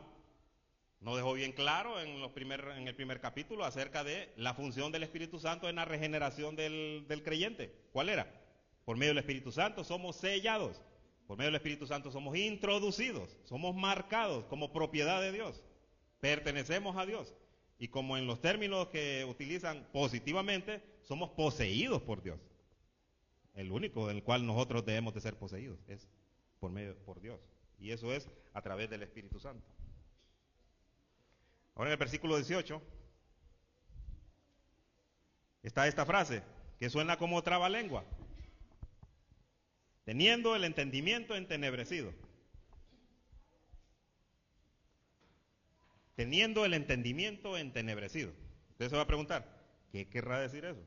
nos dejó bien claro en el primer capítulo acerca de la función del Espíritu Santo en la regeneración del creyente. ¿Cuál era? Por medio del Espíritu Santo somos sellados, por medio del Espíritu Santo somos introducidos, somos marcados como propiedad de Dios, pertenecemos a Dios. Y como en los términos que utilizan positivamente, somos poseídos por Dios. El único del cual nosotros debemos de ser poseídos es por Dios. Y eso es a través del Espíritu Santo. Ahora en el versículo 18 está esta frase que suena como trabalengua. Teniendo el entendimiento entenebrecido. Teniendo el entendimiento entenebrecido. Usted se va a preguntar, ¿qué querrá decir eso?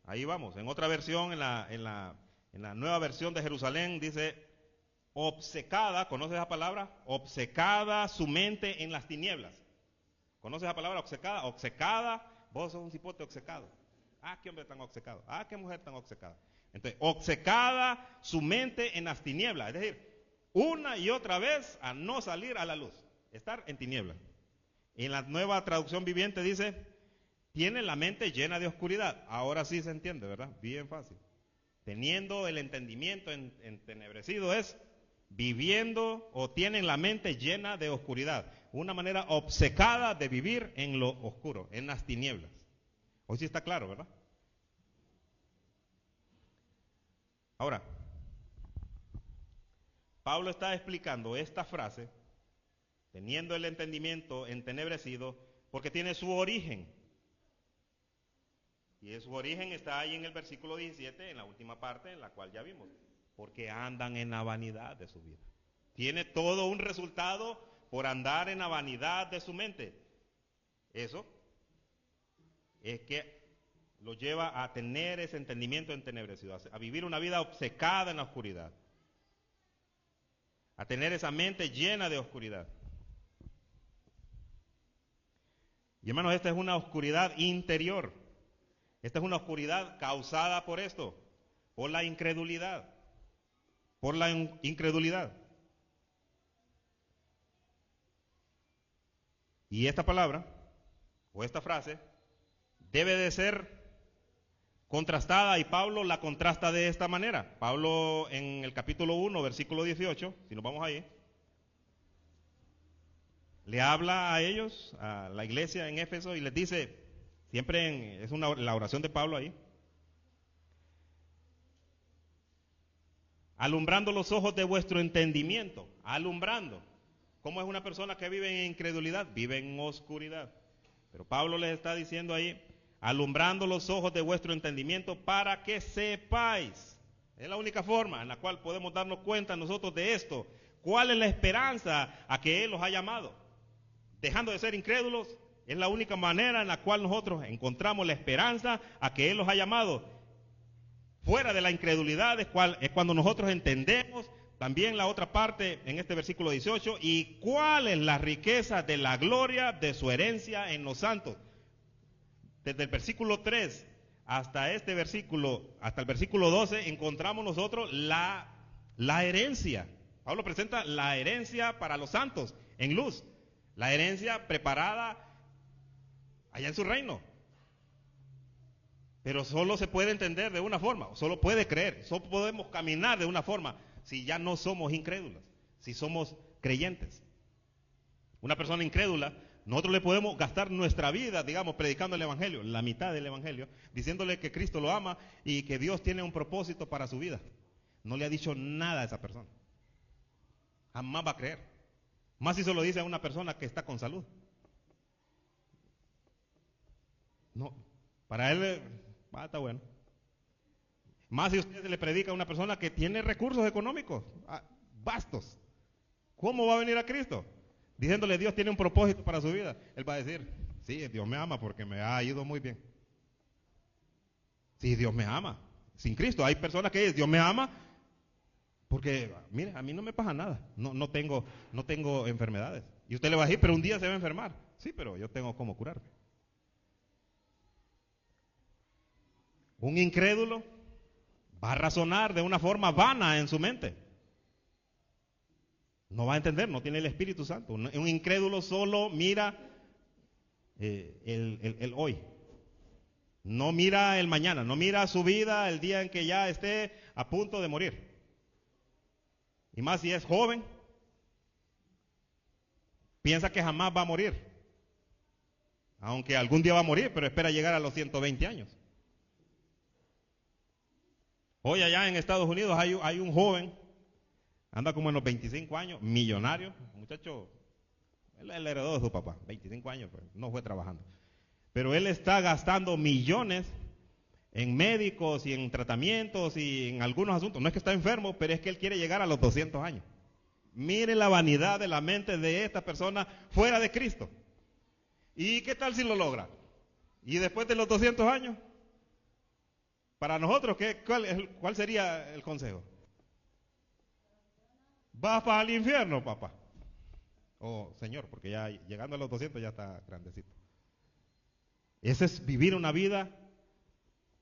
Ahí vamos. En otra versión, en la nueva versión de Jerusalén, dice, obcecada, ¿conoce esa palabra? Obcecada su mente en las tinieblas. ¿Conoce esa palabra, obcecada? Obcecada, vos sos un cipote obcecado. Ah, qué hombre tan obcecado. Ah, qué mujer tan obcecada. Entonces, obcecada su mente en las tinieblas. Es decir, una y otra vez a no salir a la luz. Estar en tinieblas. En la nueva traducción viviente dice, tiene la mente llena de oscuridad. Ahora sí se entiende, ¿verdad? Bien fácil. Teniendo el entendimiento entenebrecido es viviendo o tienen la mente llena de oscuridad. Una manera obcecada de vivir en lo oscuro, en las tinieblas. Hoy sí está claro, ¿verdad? Ahora, Pablo está explicando esta frase, teniendo el entendimiento entenebrecido, porque tiene su origen. Y su origen está ahí en el versículo 17, en la última parte, en la cual ya vimos. Porque andan en la vanidad de su vida. Tiene todo un resultado por andar en la vanidad de su mente. Eso es que lo lleva a tener ese entendimiento entenebrecido, a vivir una vida obcecada en la oscuridad. A tener esa mente llena de oscuridad. Y hermanos, esta es una oscuridad interior. Esta es una oscuridad causada por esto, por la incredulidad. Por la incredulidad. Y esta palabra, o esta frase, debe de ser contrastada, y Pablo la contrasta de esta manera. Pablo en el capítulo 1, versículo 18, si nos vamos ahí, le habla a ellos, a la iglesia en Éfeso, y les dice, siempre es la oración de Pablo ahí, alumbrando los ojos de vuestro entendimiento, alumbrando. ¿Cómo es una persona que vive en incredulidad? Vive en oscuridad. Pero Pablo les está diciendo ahí, alumbrando los ojos de vuestro entendimiento para que sepáis. Es la única forma en la cual podemos darnos cuenta nosotros de esto. ¿Cuál es la esperanza a que Él los ha llamado? Dejando de ser incrédulos, es la única manera en la cual nosotros encontramos la esperanza a que Él los ha llamado. Fuera de la incredulidad es cuando nosotros entendemos también la otra parte en este versículo 18, y cuál es la riqueza de la gloria de su herencia en los santos. Desde el versículo 3 hasta este versículo, hasta el versículo 12, encontramos nosotros la herencia. Pablo presenta la herencia para los santos en luz, la herencia preparada allá en su reino. Pero solo se puede entender de una forma, solo puede creer, solo podemos caminar de una forma si ya no somos incrédulos, si somos creyentes. Una persona incrédula, nosotros le podemos gastar nuestra vida, digamos, predicando el Evangelio, la mitad del Evangelio, diciéndole que Cristo lo ama y que Dios tiene un propósito para su vida. No le ha dicho nada a esa persona. Jamás va a creer. Más si se lo dice a una persona que está con salud. No, para él está bueno. Más si usted le predica a una persona que tiene recursos económicos, vastos. ¿Cómo va a venir a Cristo? Diciéndole Dios tiene un propósito para su vida. Él va a decir, sí, Dios me ama porque me ha ido muy bien. Sí, Dios me ama. Sin Cristo hay personas que dicen, Dios me ama porque, mire, a mí no me pasa nada. No tengo enfermedades. Y usted le va a decir, pero un día se va a enfermar. Sí, pero yo tengo cómo curarme. Un incrédulo va a razonar de una forma vana en su mente. No va a entender, no tiene el Espíritu Santo. Un incrédulo solo mira el hoy. No mira el mañana, no mira su vida el día en que ya esté a punto de morir. Y más si es joven, piensa que jamás va a morir. Aunque algún día va a morir, pero espera llegar a los 120 años. Hoy allá en Estados Unidos hay un joven, anda como en los 25 años, millonario, muchacho, él heredó de su papá, 25 años, pues, no fue trabajando. Pero él está gastando millones en médicos y en tratamientos y en algunos asuntos. No es que está enfermo, pero es que él quiere llegar a los 200 años. Mire la vanidad de la mente de esta persona fuera de Cristo. ¿Y qué tal si lo logra? ¿Y después de los 200 años? Para nosotros, ¿cuál sería el consejo? Vas para el infierno, papá. Señor, porque ya llegando a los 200 ya está grandecito. Ese es vivir una vida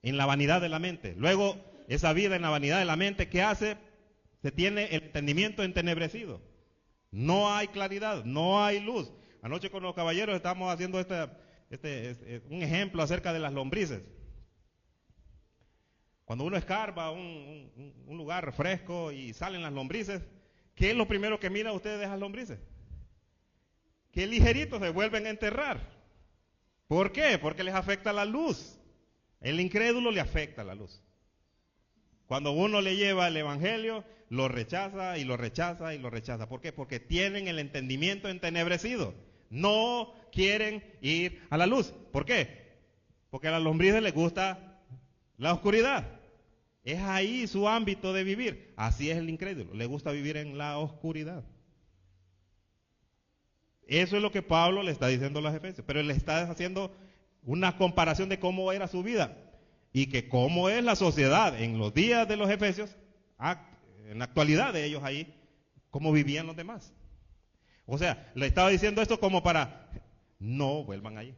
en la vanidad de la mente. Luego, esa vida en la vanidad de la mente, ¿qué hace? Se tiene el entendimiento entenebrecido. No hay claridad, no hay luz. Anoche con los caballeros estábamos haciendo un ejemplo acerca de las lombrices. Cuando uno escarba un lugar fresco y salen las lombrices, ¿qué es lo primero que miran ustedes de esas lombrices? Que ligeritos se vuelven a enterrar. ¿Por qué? Porque les afecta la luz. El incrédulo le afecta la luz. Cuando uno le lleva el evangelio, lo rechaza y lo rechaza y lo rechaza. ¿Por qué? Porque tienen el entendimiento entenebrecido. No quieren ir a la luz. ¿Por qué? Porque a las lombrices les gusta la oscuridad. Es ahí su ámbito de vivir. Así es el incrédulo. Le gusta vivir en la oscuridad. Eso es lo que Pablo le está diciendo a los efesios, pero él le está haciendo una comparación de cómo era su vida y que cómo es la sociedad en los días de los efesios, en la actualidad de ellos ahí, cómo vivían los demás. O sea, le estaba diciendo esto como para, no vuelvan ahí,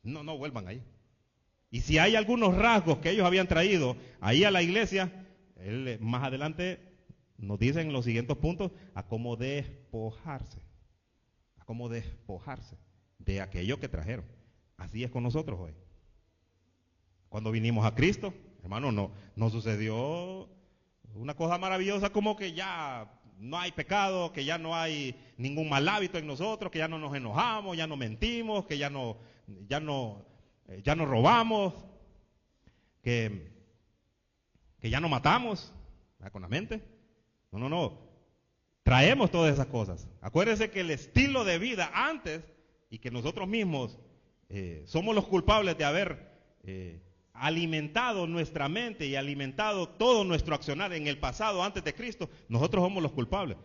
no vuelvan ahí. Y si hay algunos rasgos que ellos habían traído ahí a la iglesia, él más adelante nos dice en los siguientes puntos a cómo despojarse. Como despojarse de aquello que trajeron. Así es con nosotros hoy. Cuando vinimos a Cristo, hermano, no sucedió una cosa maravillosa como que ya no hay pecado, que ya no hay ningún mal hábito en nosotros, que ya no nos enojamos, ya no mentimos, que ya no robamos, que ya no matamos con la mente. No. Traemos todas esas cosas. Acuérdense que el estilo de vida antes, y que nosotros mismos somos los culpables de haber alimentado nuestra mente y alimentado todo nuestro accionar en el pasado antes de Cristo, nosotros somos los culpables.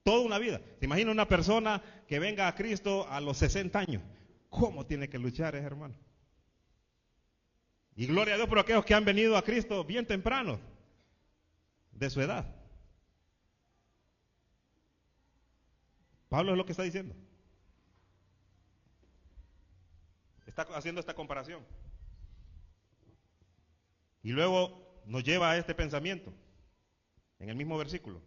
Toda una vida. ¿Se imagina una persona que venga a Cristo a los 60 años? ¿Cómo tiene que luchar ese hermano? Y gloria a Dios por aquellos que han venido a Cristo bien temprano, de su edad. Pablo es lo que está diciendo. Está haciendo esta comparación. Y luego nos lleva a este pensamiento, en el mismo versículo.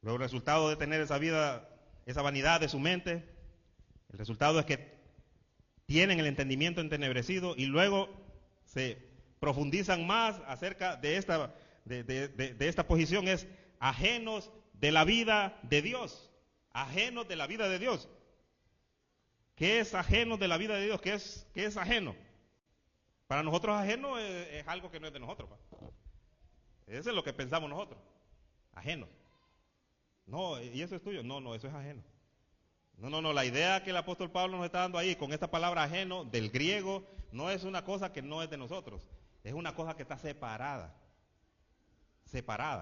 Luego el resultado de tener esa vida, esa vanidad de su mente, el resultado es que tienen el entendimiento entenebrecido y luego se profundizan más acerca de esta posición, es ajenos de la vida de Dios. Ajenos de la vida de Dios. ¿Qué es ajeno de la vida de Dios? ¿Qué es ajeno? Para nosotros ajeno es algo que no es de nosotros. Eso es lo que pensamos nosotros. Ajeno. No, ¿y eso es tuyo? No, eso es ajeno. No, la idea que el apóstol Pablo nos está dando ahí con esta palabra ajeno del griego no es una cosa que no es de nosotros, es una cosa que está separada,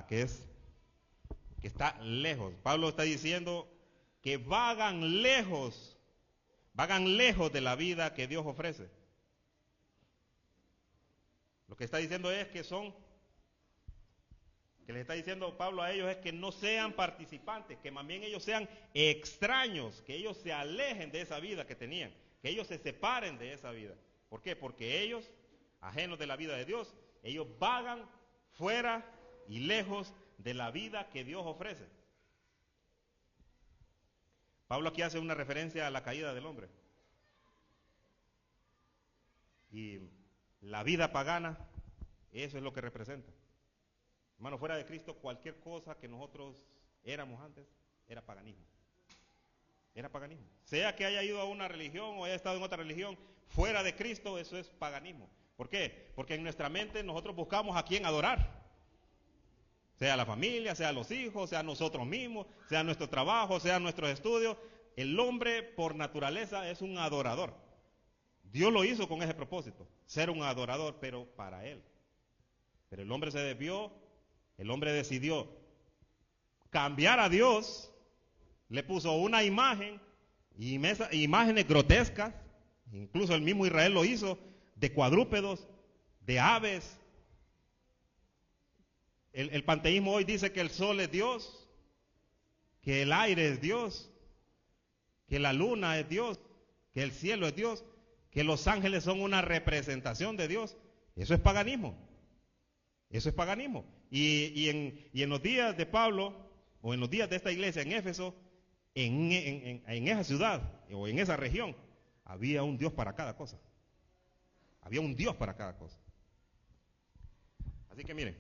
que está lejos. Pablo está diciendo que vagan lejos de la vida que Dios ofrece. Lo que está diciendo es que les está diciendo Pablo a ellos es que no sean participantes, que más bien ellos sean extraños, que ellos se alejen de esa vida que tenían, que ellos se separen de esa vida. ¿Por qué? Porque ellos, ajenos de la vida de Dios, ellos vagan fuera y lejos de la vida que Dios ofrece. Pablo aquí hace una referencia a la caída del hombre. Y la vida pagana, eso es lo que representa. Hermano, fuera de Cristo, cualquier cosa que nosotros éramos antes, era paganismo. Era paganismo. Sea que haya ido a una religión o haya estado en otra religión, fuera de Cristo, eso es paganismo. ¿Por qué? Porque en nuestra mente nosotros buscamos a quién adorar. Sea la familia, sea los hijos, sea nosotros mismos, sea nuestro trabajo, sea nuestros estudios. El hombre por naturaleza es un adorador. Dios lo hizo con ese propósito, ser un adorador, pero para Él. Pero el hombre se desvió, el hombre decidió cambiar a Dios, le puso una imagen, imágenes grotescas, incluso el mismo Israel lo hizo, de cuadrúpedos, de aves. El panteísmo hoy dice que el sol es Dios, que el aire es Dios, que la luna es Dios, que el cielo es Dios, que los ángeles son una representación de Dios. Eso es paganismo. Eso es paganismo. Y en los días de Pablo, o en los días de esta iglesia en Éfeso, en esa ciudad, o en esa región, había un Dios para cada cosa. Había un Dios para cada cosa. Así que miren,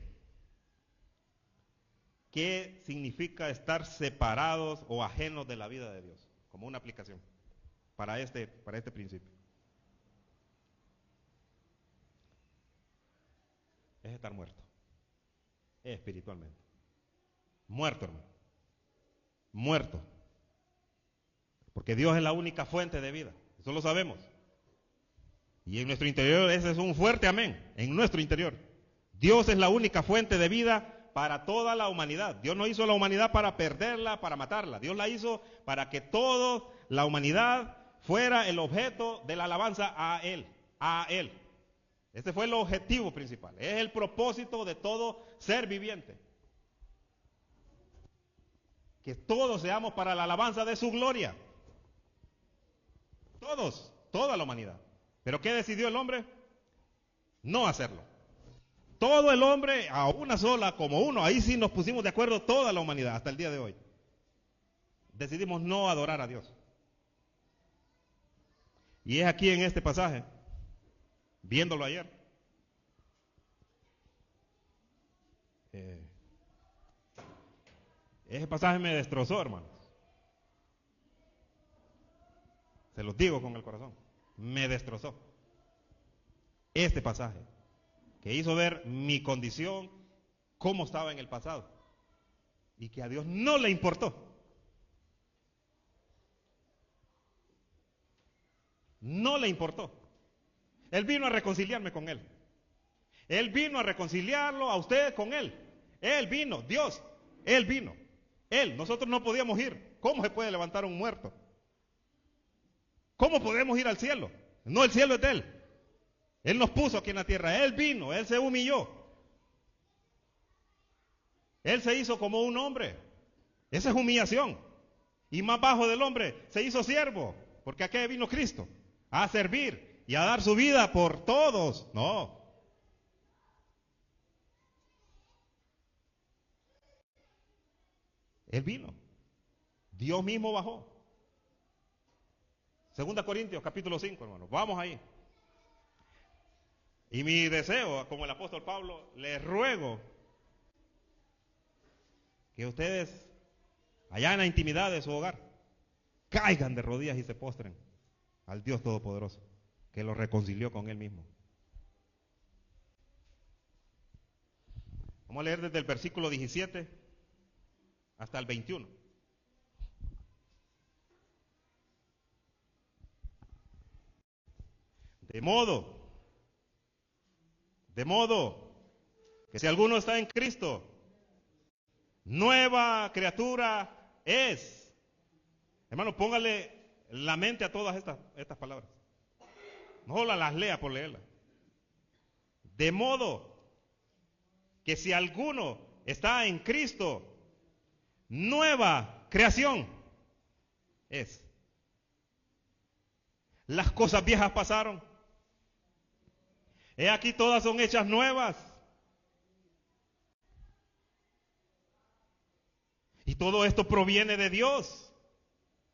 ¿qué significa estar separados o ajenos de la vida de Dios? Como una aplicación para este principio. Es estar muerto, espiritualmente. Muerto, hermano. Muerto. Porque Dios es la única fuente de vida. Eso lo sabemos. Y en nuestro interior ese es un fuerte amén. En nuestro interior. Dios es la única fuente de vida para toda la humanidad. Dios no hizo a la humanidad para perderla, para matarla. Dios la hizo para que toda la humanidad fuera el objeto de la alabanza a Él. A Él. Este fue el objetivo principal. Es el propósito de todo ser viviente. Que todos seamos para la alabanza de su gloria. Todos, toda la humanidad. ¿Pero qué decidió el hombre? No hacerlo. Todo el hombre a una sola, como uno. Ahí sí nos pusimos de acuerdo toda la humanidad hasta el día de hoy. Decidimos no adorar a Dios. Y es aquí en este pasaje, viéndolo ayer, ese pasaje me destrozó, hermanos. Se los digo con el corazón. Me destrozó. Este pasaje, que hizo ver mi condición, cómo estaba en el pasado. Y que a Dios no le importó. No le importó. Él vino a reconciliarme con Él. Él vino a reconciliarlo a usted con Él. Él vino, Dios, Él vino. Él, nosotros no podíamos ir. ¿Cómo se puede levantar un muerto? ¿Cómo podemos ir al cielo? No, el cielo es de Él. Él nos puso aquí en la tierra. Él vino, Él se humilló. Él se hizo como un hombre. Esa es humillación. Y más bajo del hombre se hizo siervo. Porque aquí vino Cristo a servir y a dar su vida por todos. No. Él vino. Dios mismo bajó. 2 Corintios capítulo 5, hermano. Vamos ahí. Y mi deseo, como el apóstol Pablo, les ruego que ustedes, allá en la intimidad de su hogar, caigan de rodillas y se postren al Dios Todopoderoso, que los reconcilió con Él mismo. Vamos a leer desde el versículo 17 hasta el 21. De modo que si alguno está en Cristo, nueva criatura es. Hermano, póngale la mente a todas estas palabras. No solo las lea por leerlas. De modo que si alguno está en Cristo, nueva creación es. Las cosas viejas pasaron. He aquí todas son hechas nuevas. Y todo esto proviene de Dios.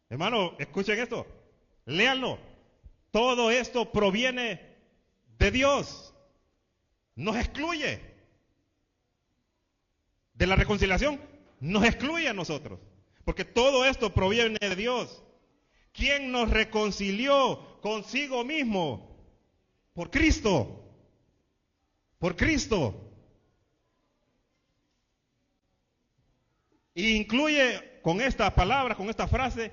Hermano, escuchen esto. Léanlo. Todo esto proviene de Dios. Nos excluye. De la reconciliación, nos excluye a nosotros. Porque todo esto proviene de Dios. ¿Quién nos reconcilió consigo mismo? Por Cristo. Por Cristo. Y incluye con esta palabra, con esta frase,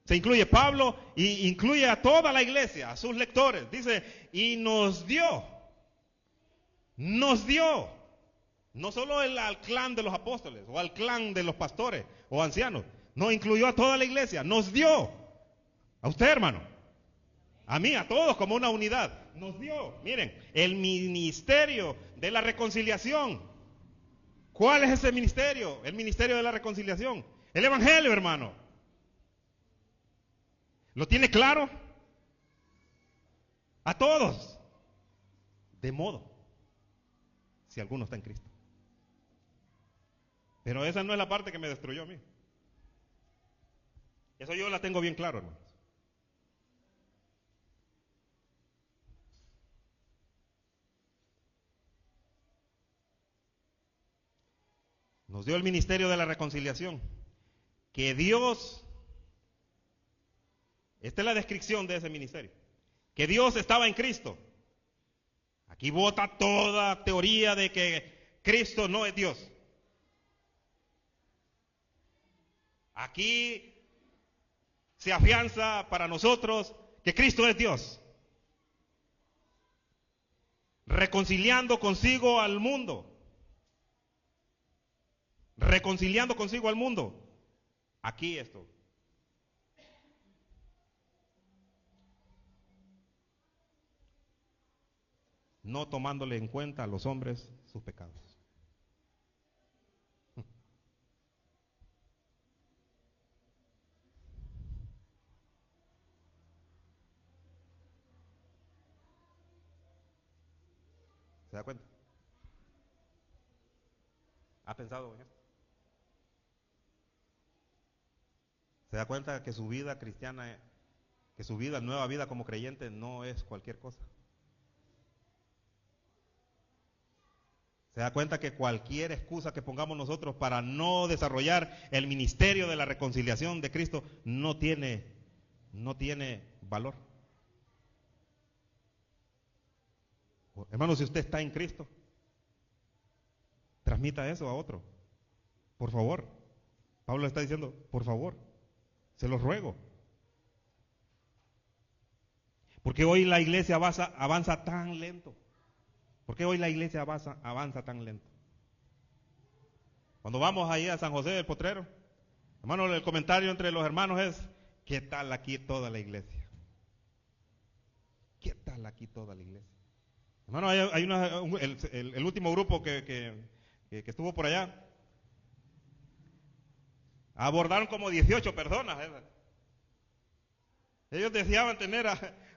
se incluye Pablo y incluye a toda la iglesia, a sus lectores. Dice, y nos dio, no solo al clan de los apóstoles o al clan de los pastores o ancianos, no, incluyó a toda la iglesia, nos dio, a usted hermano, a mí, a todos como una unidad, nos dio, miren, el ministerio de la reconciliación. ¿Cuál es ese ministerio? El ministerio de la reconciliación. El evangelio, hermano. ¿Lo tiene claro? A todos. De modo, si alguno está en Cristo. Pero esa no es la parte que me destruyó a mí. Eso yo la tengo bien claro, hermanos. Nos dio el ministerio de la reconciliación. Que Dios, esta es la descripción de ese ministerio, que Dios estaba en Cristo. Aquí bota toda teoría de que Cristo no es Dios. Aquí se afianza para nosotros que Cristo es Dios, reconciliando consigo al mundo. Reconciliando consigo al mundo. Aquí esto. No tomándole en cuenta a los hombres sus pecados. ¿Se da cuenta? ¿Ha pensado en esto? ¿Se da cuenta que su vida cristiana, que su vida, nueva vida como creyente no es cualquier cosa? ¿Se da cuenta que cualquier excusa que pongamos nosotros para no desarrollar el ministerio de la reconciliación de Cristo no tiene valor? Hermano, si usted está en Cristo, transmita eso a otro. Por favor. Pablo está diciendo, por favor, se los ruego. ¿Por qué hoy la iglesia avanza tan lento? ¿Por qué hoy la iglesia avanza tan lento? Cuando vamos ahí a San José del Potrero, hermano, el comentario entre los hermanos es, ¿qué tal aquí toda la iglesia? ¿Qué tal aquí toda la iglesia? Hermano, hay el último grupo que estuvo por allá, abordaron como 18 personas. Ellos deseaban tener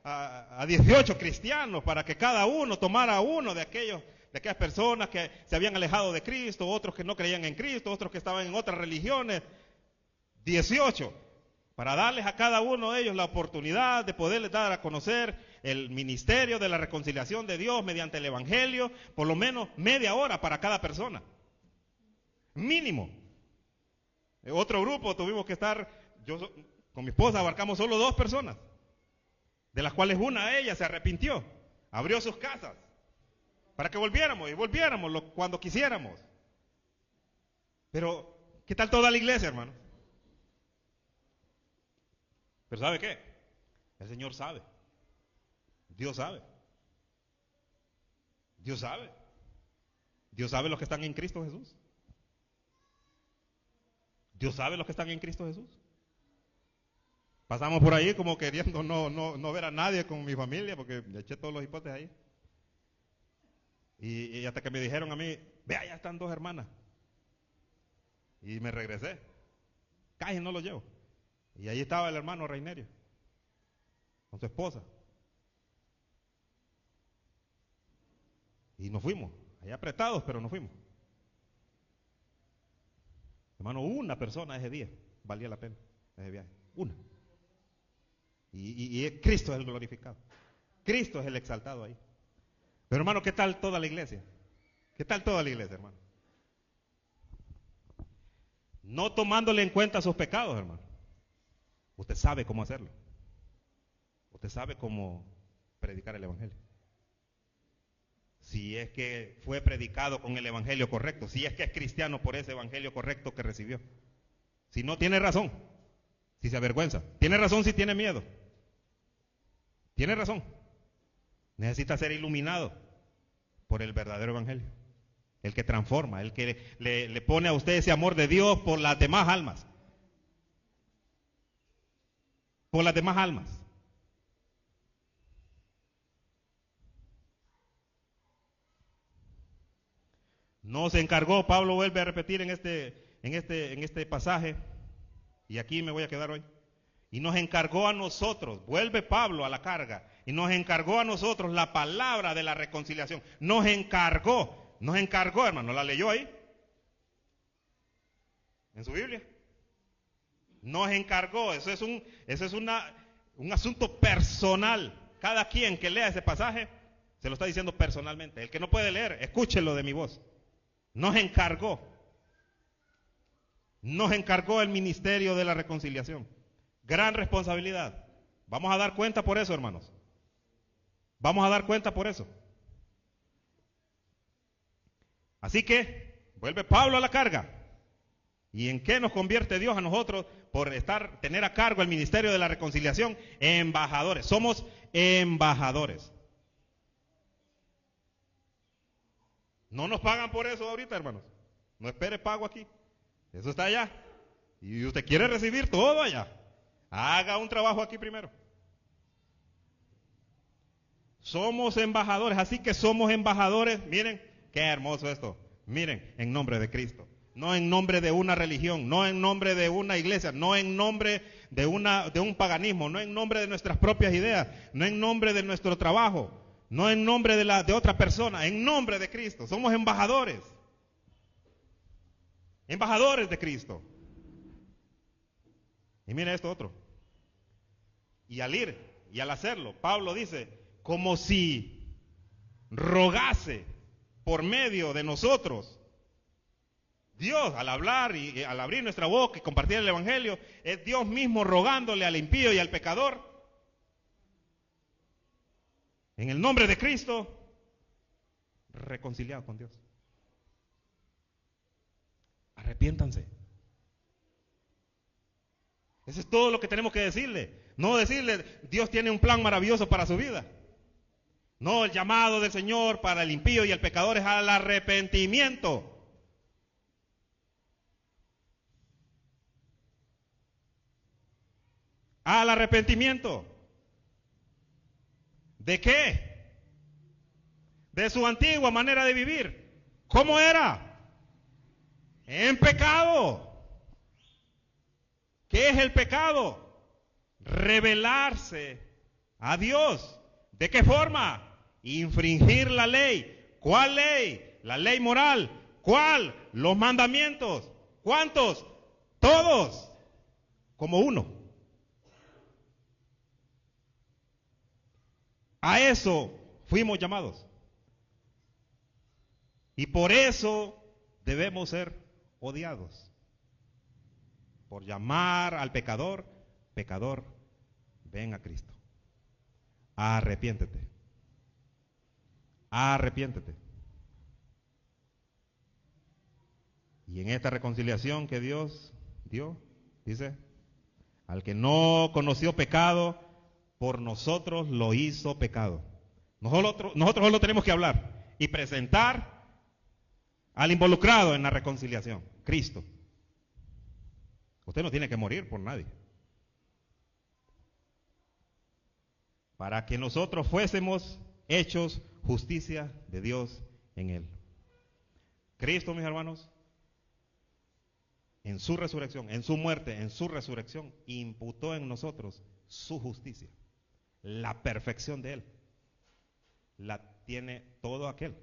a 18 cristianos para que cada uno tomara uno de aquellas personas que se habían alejado de Cristo, otros que no creían en Cristo, otros que estaban en otras religiones. 18, para darles a cada uno de ellos la oportunidad de poderles dar a conocer el ministerio de la reconciliación de Dios mediante el evangelio, por lo menos media hora para cada persona. Mínimo. Otro grupo tuvimos que estar, con mi esposa abarcamos solo 2 personas, de las cuales una, ella se arrepintió, abrió sus casas para que volviéramos y volviéramos cuando quisiéramos. Pero, ¿qué tal toda la iglesia, hermano? Pero ¿sabe qué? El Señor sabe. Dios sabe. Dios sabe. Dios sabe los que están en Cristo Jesús. Dios sabe los que están en Cristo Jesús. Pasamos por ahí como queriendo no ver a nadie con mi familia, porque le eché todos los hipotes ahí. Y hasta que me dijeron a mí, ve, allá están dos hermanas. Y me regresé. Casi no lo llevo. Y ahí estaba el hermano Reinerio, con su esposa. Y nos fuimos, allá apretados, pero nos fuimos. Hermano, una persona ese día valía la pena, ese viaje. Una. Y Cristo es el glorificado. Cristo es el exaltado ahí. Pero hermano, ¿qué tal toda la iglesia? ¿Qué tal toda la iglesia, hermano? No tomándole en cuenta sus pecados, hermano. Usted sabe cómo hacerlo. Usted sabe cómo predicar el evangelio. Si es que fue predicado con el evangelio correcto, si es que es cristiano por ese evangelio correcto que recibió. Si no, tiene razón, si se avergüenza. Tiene razón si tiene miedo. Tiene razón. Necesita ser iluminado por el verdadero evangelio. El que transforma, el que le pone a usted ese amor de Dios por las demás almas. Por las demás almas. Nos encargó, Pablo vuelve a repetir en este pasaje, y aquí me voy a quedar hoy. Y nos encargó a nosotros, vuelve Pablo a la carga, y nos encargó a nosotros la palabra de la reconciliación. Nos encargó, hermano, ¿la leyó ahí? ¿En su Biblia? Nos encargó, eso es un asunto personal. Cada quien que lea ese pasaje se lo está diciendo personalmente. El que no puede leer, escúchelo de mi voz. Nos encargó el ministerio de la reconciliación. Gran responsabilidad. Vamos a dar cuenta por eso, hermanos. Vamos a dar cuenta por eso. Así que, vuelve Pablo a la carga. ¿Y en qué nos convierte Dios a nosotros por tener a cargo el ministerio de la reconciliación? Embajadores. Somos embajadores. No nos pagan por eso ahorita, hermanos. No espere pago aquí. Eso está allá. Y usted quiere recibir todo allá. Haga un trabajo aquí primero. Somos embajadores, así que somos embajadores. Miren, qué hermoso esto. Miren, en nombre de Cristo. No en nombre de una religión, no en nombre de una iglesia, no en nombre de un paganismo, no en nombre de nuestras propias ideas, no en nombre de nuestro trabajo, no en nombre de otra persona, en nombre de Cristo. Somos embajadores. Embajadores de Cristo. Y mire esto otro. Y al ir y al hacerlo, Pablo dice, como si rogase por medio de nosotros. Dios, al hablar y al abrir nuestra boca y compartir el evangelio, es Dios mismo rogándole al impío y al pecador, en el nombre de Cristo, reconciliados con Dios. Arrepiéntanse. Eso es todo lo que tenemos que decirle. No decirle, Dios tiene un plan maravilloso para su vida. No, el llamado del Señor para el impío y el pecador es al arrepentimiento. Al arrepentimiento. ¿De qué? De su antigua manera de vivir. ¿Cómo era? En pecado. ¿Qué es el pecado? Rebelarse a Dios. ¿De qué forma? Infringir la ley. ¿Cuál ley? La ley moral. ¿Cuál? Los mandamientos. ¿Cuántos? Todos. Como uno. A eso fuimos llamados. Y por eso debemos ser odiados. Por llamar al pecador, pecador, ven a Cristo. Arrepiéntete. Arrepiéntete. Y en esta reconciliación que Dios dio, dice, al que no conoció pecado, por nosotros lo hizo pecado. Nosotros solo tenemos que hablar y presentar al involucrado en la reconciliación, Cristo. Usted no tiene que morir por nadie. Para que nosotros fuésemos hechos justicia de Dios en Él. Cristo, mis hermanos, en su resurrección, en su muerte, en su resurrección, imputó en nosotros su justicia. La perfección de Él la tiene todo aquel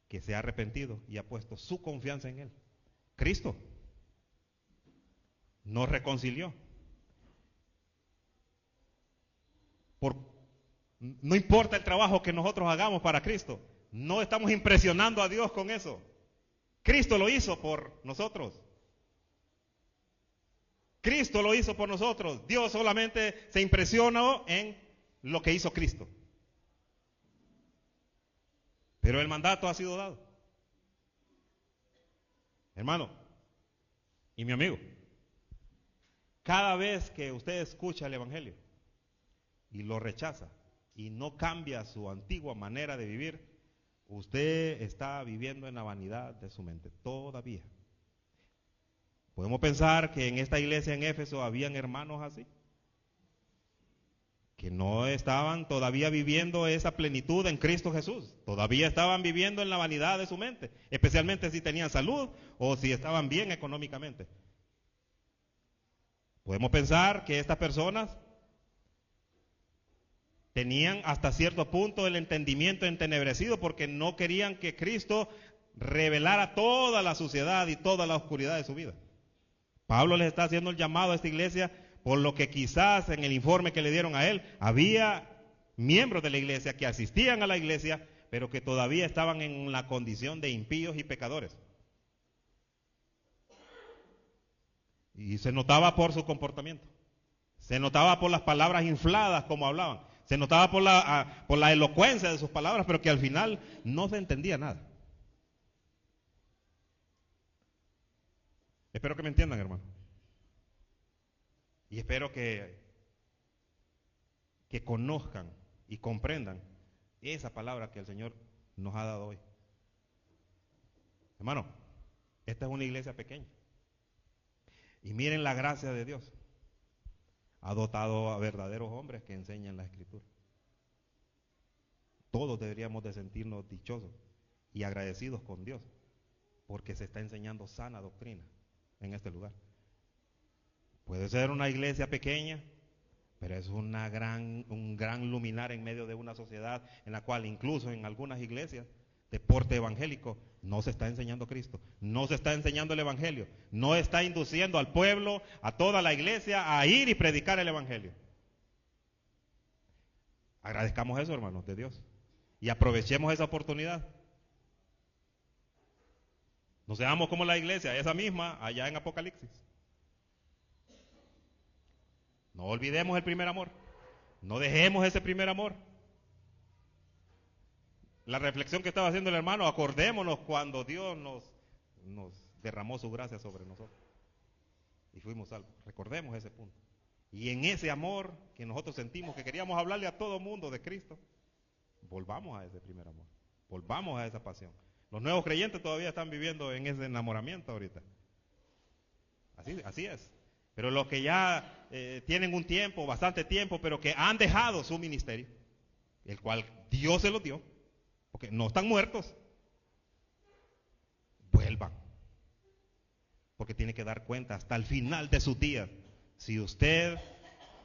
que se ha arrepentido y ha puesto su confianza en Él. Cristo nos reconcilió. No importa el trabajo que nosotros hagamos para Cristo, no estamos impresionando a Dios con eso. Cristo lo hizo por nosotros. Cristo lo hizo por nosotros. Dios solamente se impresionó en lo que hizo Cristo. Pero el mandato ha sido dado. Hermano y mi amigo, cada vez que usted escucha el Evangelio y lo rechaza y no cambia su antigua manera de vivir, usted está viviendo en la vanidad de su mente todavía. Podemos pensar que en esta iglesia en Éfeso habían hermanos así, que no estaban todavía viviendo esa plenitud en Cristo Jesús, todavía estaban viviendo en la vanidad de su mente, especialmente si tenían salud o si estaban bien económicamente. Podemos pensar que estas personas tenían hasta cierto punto el entendimiento entenebrecido porque no querían que Cristo revelara toda la suciedad y toda la oscuridad de su vida. Pablo les está haciendo el llamado a esta iglesia, por lo que quizás en el informe que le dieron a él, había miembros de la iglesia que asistían a la iglesia, pero que todavía estaban en la condición de impíos y pecadores. Y se notaba por su comportamiento, se notaba por las palabras infladas como hablaban, se notaba por la elocuencia de sus palabras, pero que al final no se entendía nada. Espero que me entiendan, hermano. Y espero que conozcan y comprendan esa palabra que el Señor nos ha dado hoy. Hermano, esta es una iglesia pequeña. Y miren la gracia de Dios. Ha dotado a verdaderos hombres que enseñan la Escritura. Todos deberíamos de sentirnos dichosos y agradecidos con Dios, porque se está enseñando sana doctrina en este lugar. Puede ser una iglesia pequeña, pero es un gran luminar en medio de una sociedad en la cual incluso en algunas iglesias de porte evangélico no se está enseñando Cristo, no se está enseñando el Evangelio, no está induciendo al pueblo, a toda la iglesia a ir y predicar el Evangelio. Agradezcamos eso, hermanos, de Dios, y aprovechemos esa oportunidad. No seamos como la iglesia, esa misma allá en Apocalipsis. No olvidemos el primer amor, no dejemos ese primer amor. La reflexión que estaba haciendo el hermano, acordémonos cuando Dios nos derramó su gracia sobre nosotros y fuimos salvos. Recordemos ese punto. Y en ese amor que nosotros sentimos, que queríamos hablarle a todo mundo de Cristo, volvamos a ese primer amor, volvamos a esa pasión. Los nuevos creyentes todavía están viviendo en ese enamoramiento ahorita. Así es. Pero los que ya tienen un tiempo, bastante tiempo, pero que han dejado su ministerio, el cual Dios se los dio, porque no están muertos, vuelvan. Porque tiene que dar cuenta hasta el final de sus días si usted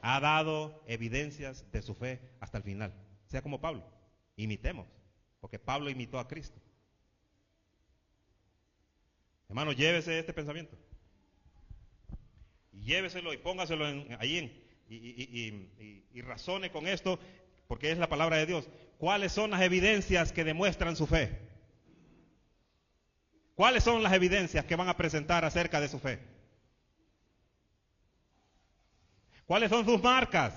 ha dado evidencias de su fe hasta el final. Sea como Pablo, imitemos, porque Pablo imitó a Cristo. Hermano, llévese este pensamiento. Y lléveselo y póngaselo ahí y razone con esto, porque es la palabra de Dios. ¿Cuáles son las evidencias que demuestran su fe? ¿Cuáles son las evidencias que van a presentar acerca de su fe? ¿Cuáles son sus marcas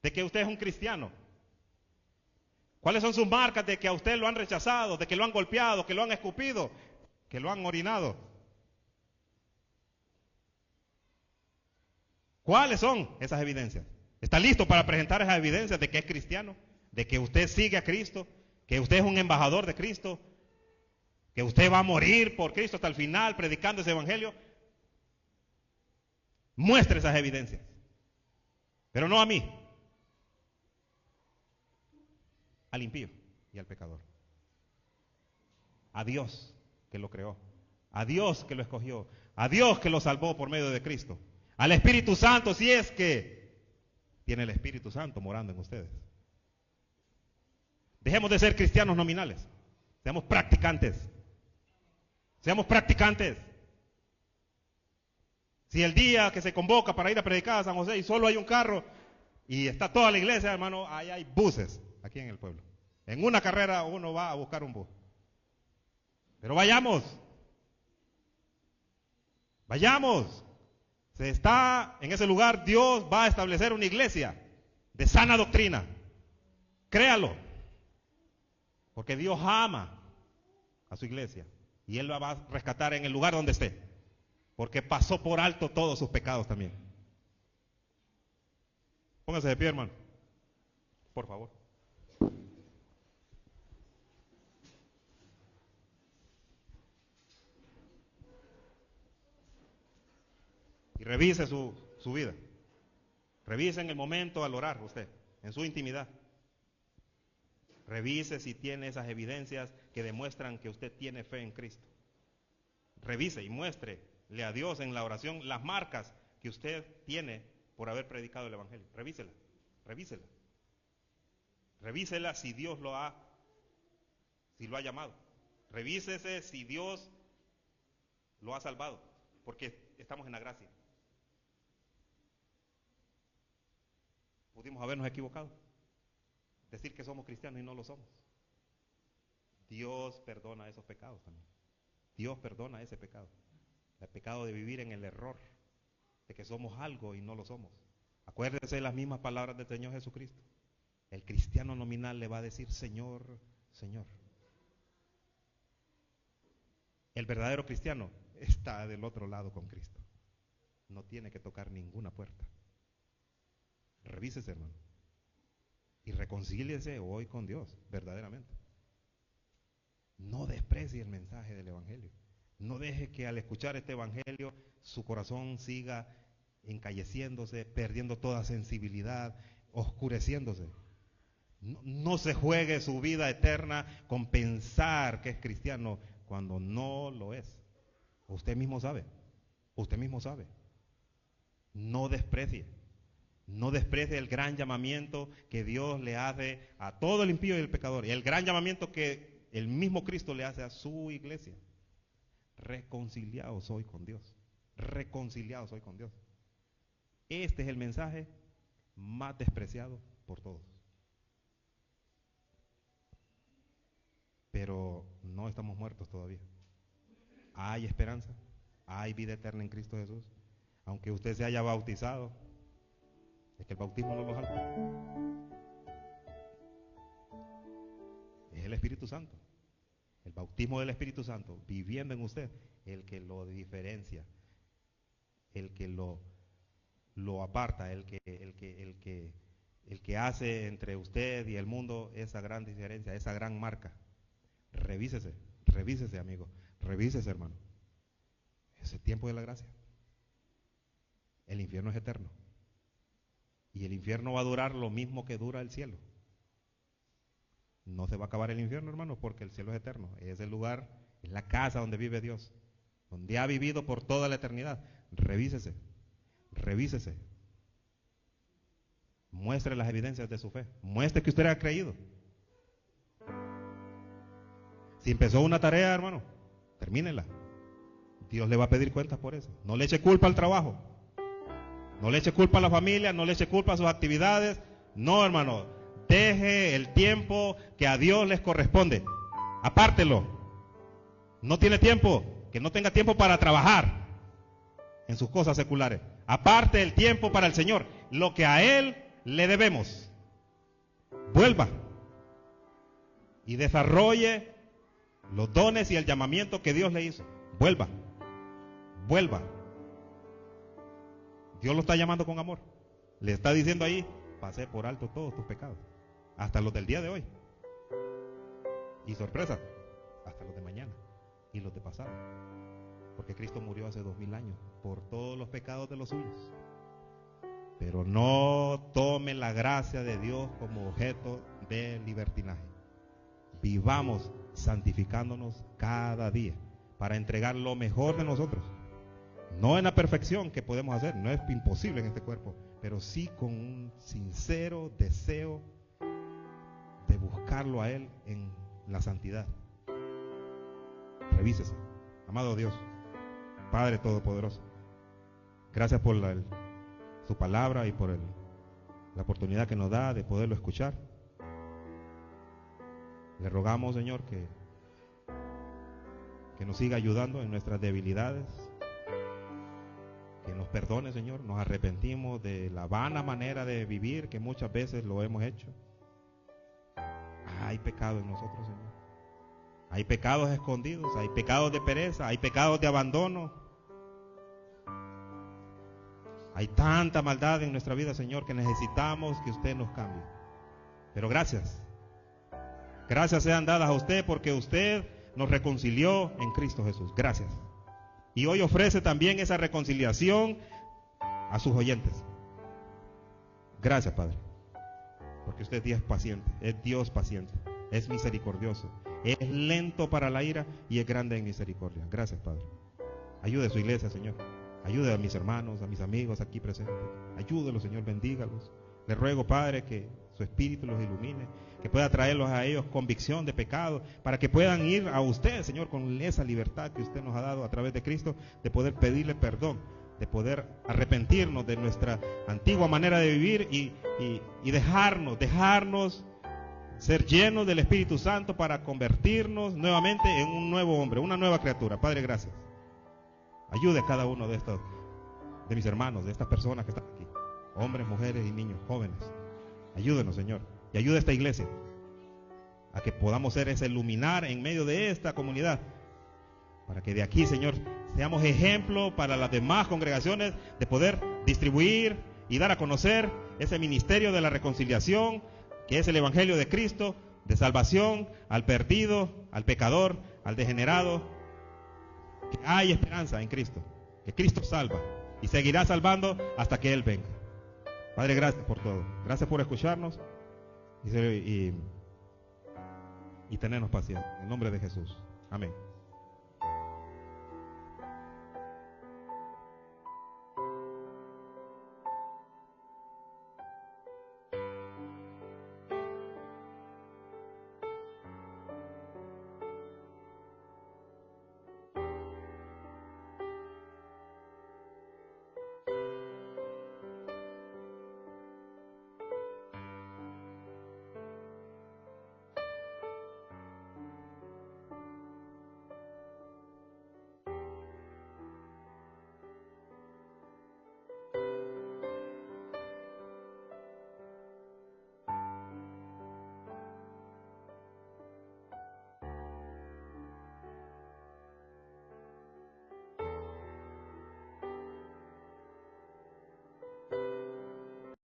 de que usted es un cristiano? ¿Cuáles son sus marcas de que a usted lo han rechazado, de que lo han golpeado, que lo han escupido, que lo han orinado? ¿Cuáles son esas evidencias? ¿Está listo para presentar esas evidencias de que es cristiano? De que usted sigue a Cristo, que usted es un embajador de Cristo, que usted va a morir por Cristo hasta el final predicando ese evangelio. Muestre esas evidencias, pero no a mí, al impío y al pecador, a Dios que lo creó, a Dios que lo escogió, a Dios que lo salvó por medio de Cristo, al Espíritu Santo, si es que tiene el Espíritu Santo morando en ustedes. Dejemos de ser cristianos nominales, seamos practicantes. Seamos practicantes. Si el día que se convoca para ir a predicar a San José y solo hay un carro y está toda la iglesia, hermano, ahí hay buses aquí en el pueblo. En una carrera uno va a buscar un bus. Pero vayamos. Vayamos. Se está en ese lugar, Dios va a establecer una iglesia de sana doctrina. Créalo. Porque Dios ama a su iglesia. Y Él la va a rescatar en el lugar donde esté. Porque pasó por alto todos sus pecados también. Póngase de pie, hermano. Por favor. Y revise su vida. Revise en el momento al orar usted, en su intimidad. Revise si tiene esas evidencias que demuestran que usted tiene fe en Cristo. Revise y muéstrele a Dios en la oración las marcas que usted tiene por haber predicado el Evangelio. Revísela, revísela. Revísela si Dios lo ha llamado. Revísese si Dios lo ha salvado, porque estamos en la gracia. Pudimos habernos equivocado. Decir que somos cristianos y no lo somos. Dios perdona esos pecados también. Dios perdona ese pecado. El pecado de vivir en el error, de que somos algo y no lo somos. Acuérdese de las mismas palabras del Señor Jesucristo. El cristiano nominal le va a decir Señor, Señor. El verdadero cristiano está del otro lado con Cristo. No tiene que tocar ninguna puerta. Revísese, hermano. Y reconcíliese hoy con Dios, verdaderamente. No desprecie el mensaje del Evangelio. No deje que al escuchar este Evangelio su corazón siga encalleciéndose, perdiendo toda sensibilidad, oscureciéndose. No se juegue su vida eterna con pensar que es cristiano cuando no lo es. Usted mismo sabe. Usted mismo sabe. No desprecie. No desprecie el gran llamamiento que Dios le hace a todo el impío y el pecador. Y el gran llamamiento que el mismo Cristo le hace a su iglesia. Reconciliados hoy con Dios. Reconciliados hoy con Dios. Este es el mensaje más despreciado por todos. Pero no estamos muertos todavía. Hay esperanza. Hay vida eterna en Cristo Jesús. Aunque usted se haya bautizado, es que el bautismo no lo salva. Es el Espíritu Santo. El bautismo del Espíritu Santo viviendo en usted, el que lo diferencia, el que lo aparta, el que hace entre usted y el mundo esa gran diferencia, esa gran marca. Revísese, amigo, revísese, hermano. Es el tiempo de la gracia. El infierno es eterno. Y el infierno va a durar lo mismo que dura el cielo. No se va a acabar el infierno, hermano, porque el cielo es eterno. Es el lugar, es la casa donde vive Dios, donde ha vivido por toda la eternidad. Revísese, revísese. Muestre las evidencias de su fe. Muestre que usted ha creído. Si empezó una tarea, hermano, termínela. Dios le va a pedir cuentas por eso. No le eche culpa al trabajo. No le eche culpa a la familia, no le eche culpa a sus actividades. No, hermano, deje el tiempo que a Dios les corresponde. Apártelo. No tiene tiempo, que no tenga tiempo para trabajar en sus cosas seculares. Aparte el tiempo para el Señor, lo que a Él le debemos. Vuelva y desarrolle los dones y el llamamiento que Dios le hizo. Vuelva, vuelva. Dios lo está llamando con amor. Le está diciendo ahí, pasé por alto todos tus pecados, hasta los del día de hoy. Y sorpresa, hasta los de mañana y los de pasado. Porque Cristo murió hace 2000 años por todos los pecados de los suyos. Pero no tome la gracia de Dios como objeto de libertinaje. Vivamos santificándonos cada día para entregar lo mejor de nosotros. No en la perfección que podemos hacer, no es imposible en este cuerpo, pero sí con un sincero deseo de buscarlo a Él en la santidad. Revísese. Amado Dios, Padre Todopoderoso, gracias por su palabra y por la oportunidad que nos da de poderlo escuchar. Le rogamos, Señor, que nos siga ayudando en nuestras debilidades, que nos perdone, Señor. Nos arrepentimos de la vana manera de vivir que muchas veces lo hemos hecho. Hay pecado en nosotros, Señor. Hay pecados escondidos, hay pecados de pereza, hay pecados de abandono. Hay tanta maldad en nuestra vida, Señor, que necesitamos que usted nos cambie. Pero gracias. Gracias sean dadas a usted porque usted nos reconcilió en Cristo Jesús. Gracias. Y hoy ofrece también esa reconciliación a sus oyentes. Gracias, Padre. Porque usted es Dios paciente, es misericordioso, es lento para la ira y es grande en misericordia. Gracias, Padre. Ayude a su iglesia, Señor. Ayude a mis hermanos, a mis amigos aquí presentes. Ayúdelos, Señor, bendígalos. Le ruego, Padre, que su Espíritu los ilumine, que pueda traerlos a ellos convicción de pecado, para que puedan ir a usted, Señor, con esa libertad que usted nos ha dado a través de Cristo, de poder pedirle perdón, de poder arrepentirnos de nuestra antigua manera de vivir y dejarnos ser llenos del Espíritu Santo para convertirnos nuevamente en un nuevo hombre, una nueva criatura. Padre, gracias. Ayude a cada uno de mis hermanos, de estas personas que están aquí, hombres, mujeres y niños, jóvenes. Ayúdenos, Señor, y ayude a esta iglesia a que podamos ser ese luminar en medio de esta comunidad, para que de aquí, Señor, seamos ejemplo para las demás congregaciones de poder distribuir y dar a conocer ese ministerio de la reconciliación, que es el Evangelio de Cristo, de salvación al perdido, al pecador, al degenerado. Que hay esperanza en Cristo, que Cristo salva y seguirá salvando hasta que Él venga. Padre, gracias por todo. Gracias por escucharnos y tenernos paciencia. En el nombre de Jesús. Amén.